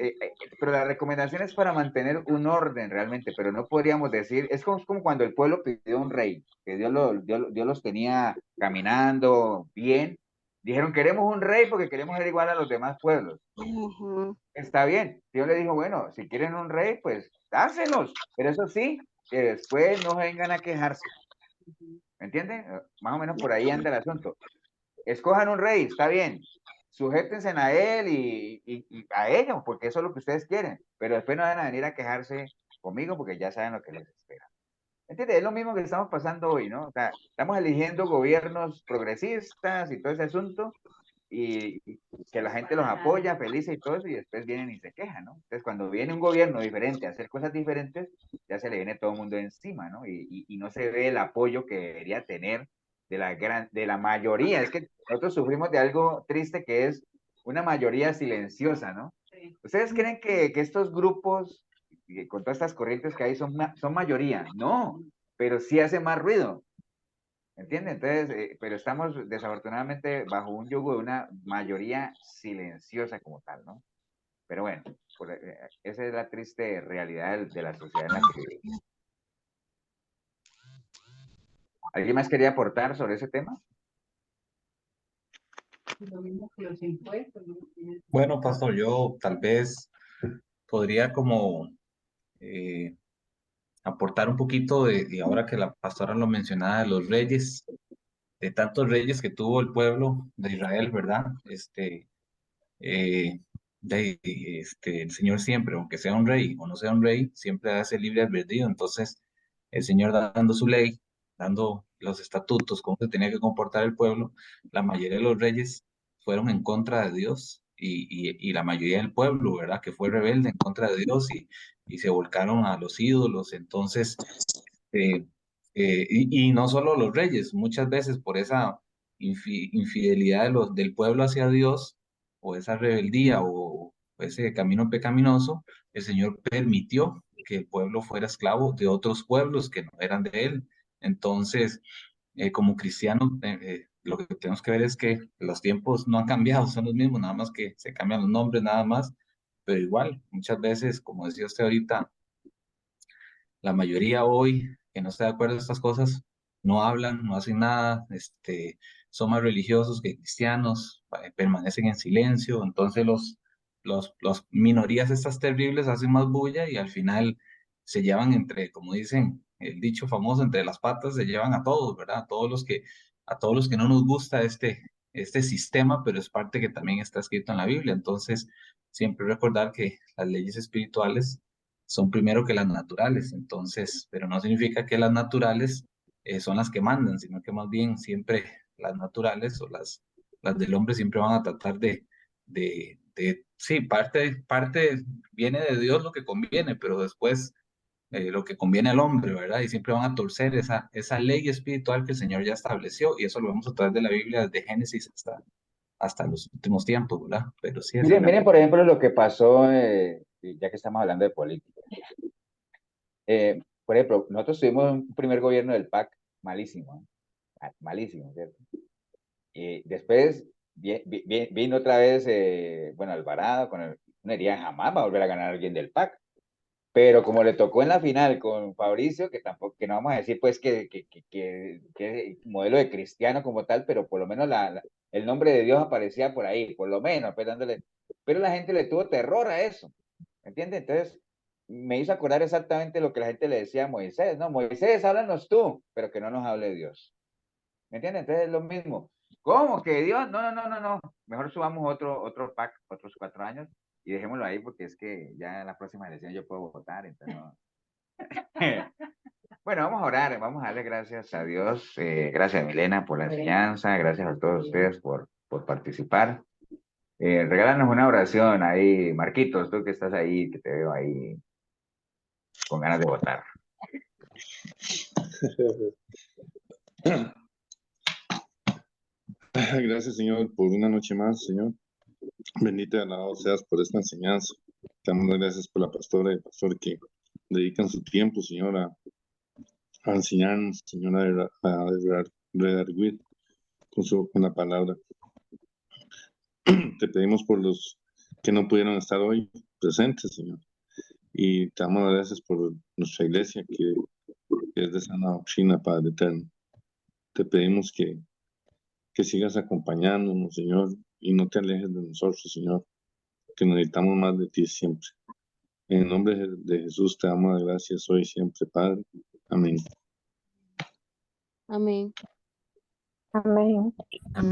pero la recomendación es para mantener un orden realmente, pero no podríamos decir, es como cuando el pueblo pidió un rey, que Dios los tenía caminando bien, dijeron, queremos un rey porque queremos ser igual a los demás pueblos. está bien. Dios le dijo, bueno, si quieren un rey, pues dáselos, pero eso sí, que después no vengan a quejarse. ¿Me entienden? Más o menos por ahí anda el asunto. Escojan un rey, está bien. Sujétense a él y a ellos, porque eso es lo que ustedes quieren. Pero después no van a venir a quejarse conmigo porque ya saben lo que les espera. ¿Entiendes? Es lo mismo que estamos pasando hoy, ¿no? O sea, estamos eligiendo gobiernos progresistas y todo ese asunto, y que la gente los apoya, felices y todo eso, y después vienen y se quejan, ¿no? Entonces, cuando viene un gobierno diferente a hacer cosas diferentes, ya se le viene todo el mundo encima, ¿no? Y no se ve el apoyo que debería tener de la mayoría. Es que nosotros sufrimos de algo triste que es una mayoría silenciosa, ¿no? ¿Ustedes creen que estos grupos, con todas estas corrientes que hay, son mayoría? No, pero sí hace más ruido. ¿Entiendes? Entonces, pero estamos desafortunadamente bajo un yugo de una mayoría silenciosa como tal, ¿no? Pero bueno, esa es la triste realidad de la sociedad en la que vivimos. ¿Alguien más quería aportar sobre ese tema? Bueno, pastor, yo tal vez podría como aportar un poquito y ahora que la pastora lo mencionaba, de los reyes, de tantos reyes que tuvo el pueblo de Israel, ¿verdad? Eh, el Señor siempre, aunque sea un rey o no sea un rey, siempre hace libre albedrío. Entonces, el Señor dando su ley, dando los estatutos, cómo se tenía que comportar el pueblo, la mayoría de los reyes fueron en contra de Dios y la mayoría del pueblo, ¿verdad? Que fue rebelde en contra de Dios y se volcaron a los ídolos. Entonces, eh, y no solo los reyes, muchas veces por esa infidelidad del pueblo hacia Dios, o esa rebeldía, o ese camino pecaminoso, el Señor permitió que el pueblo fuera esclavo de otros pueblos que no eran de él. Entonces, como cristianos, lo que tenemos que ver es que los tiempos no han cambiado, son los mismos, nada más que se cambian los nombres, nada más, pero igual, muchas veces, como decía usted ahorita, la mayoría hoy que no está de acuerdo con estas cosas no hablan, no hacen nada, son más religiosos que cristianos, permanecen en silencio. Entonces los minorías estas terribles hacen más bulla y al final se llevan entre, como dicen el dicho famoso, entre las patas se llevan a todos, ¿verdad? A todos los que no nos gusta este sistema, pero es parte que también está escrito en la Biblia. Entonces, siempre recordar que las leyes espirituales son primero que las naturales. Entonces, pero no significa que las naturales son las que mandan, sino que más bien siempre las naturales o las del hombre siempre van a tratar sí, parte viene de Dios lo que conviene, pero después lo que conviene al hombre, ¿verdad? Y siempre van a torcer esa ley espiritual que el Señor ya estableció, y eso lo vemos a través de la Biblia, desde Génesis hasta los últimos tiempos, ¿verdad? Pero sí, así Miren, por ejemplo, lo que pasó, ya que estamos hablando de política. Por ejemplo, nosotros tuvimos un primer gobierno del PAC malísimo, malísimo, ¿cierto? Y después vino otra vez, bueno, Alvarado, no diría jamás va a volver a ganar alguien del PAC. Pero como le tocó en la final con Fabricio, que tampoco, que no vamos a decir pues que modelo de cristiano como tal, pero por lo menos el nombre de Dios aparecía por ahí, por lo menos, pues dándole, pero la gente le tuvo terror a eso, ¿entiendes? Entonces me hizo acordar exactamente lo que la gente le decía a Moisés, ¿no? Moisés, háblanos tú, pero que no nos hable Dios, ¿me entiendes? Entonces es lo mismo. ¿Cómo que Dios? No, no, no, no, no. Mejor subamos otro pack, otros 4 años y dejémoslo ahí porque es que ya en la próxima elección yo puedo votar, entonces no. Bueno, vamos a orar, vamos a darle gracias a Dios, gracias Milena por la enseñanza, gracias a todos ustedes por participar. Regálanos una oración ahí, Marquitos, tú que estás ahí, que te veo ahí con ganas de votar. Gracias, Señor, por una noche más, Señor. Bendito y alabado seas por esta enseñanza. Te damos las gracias por la pastora y el pastor que dedican su tiempo, Señor, a enseñarnos, Señor, a redarguir con la palabra. Te pedimos por los que no pudieron estar hoy presentes, Señor. Y te damos las gracias por nuestra iglesia, que es de sana doctrina, Padre eterno. Te pedimos que sigas acompañándonos, Señor, y no te alejes de nosotros, Señor. que necesitamos más de ti siempre. En el nombre de Jesús te damos las gracias hoy y siempre, Padre. Amén. Amén. Amén. Amén.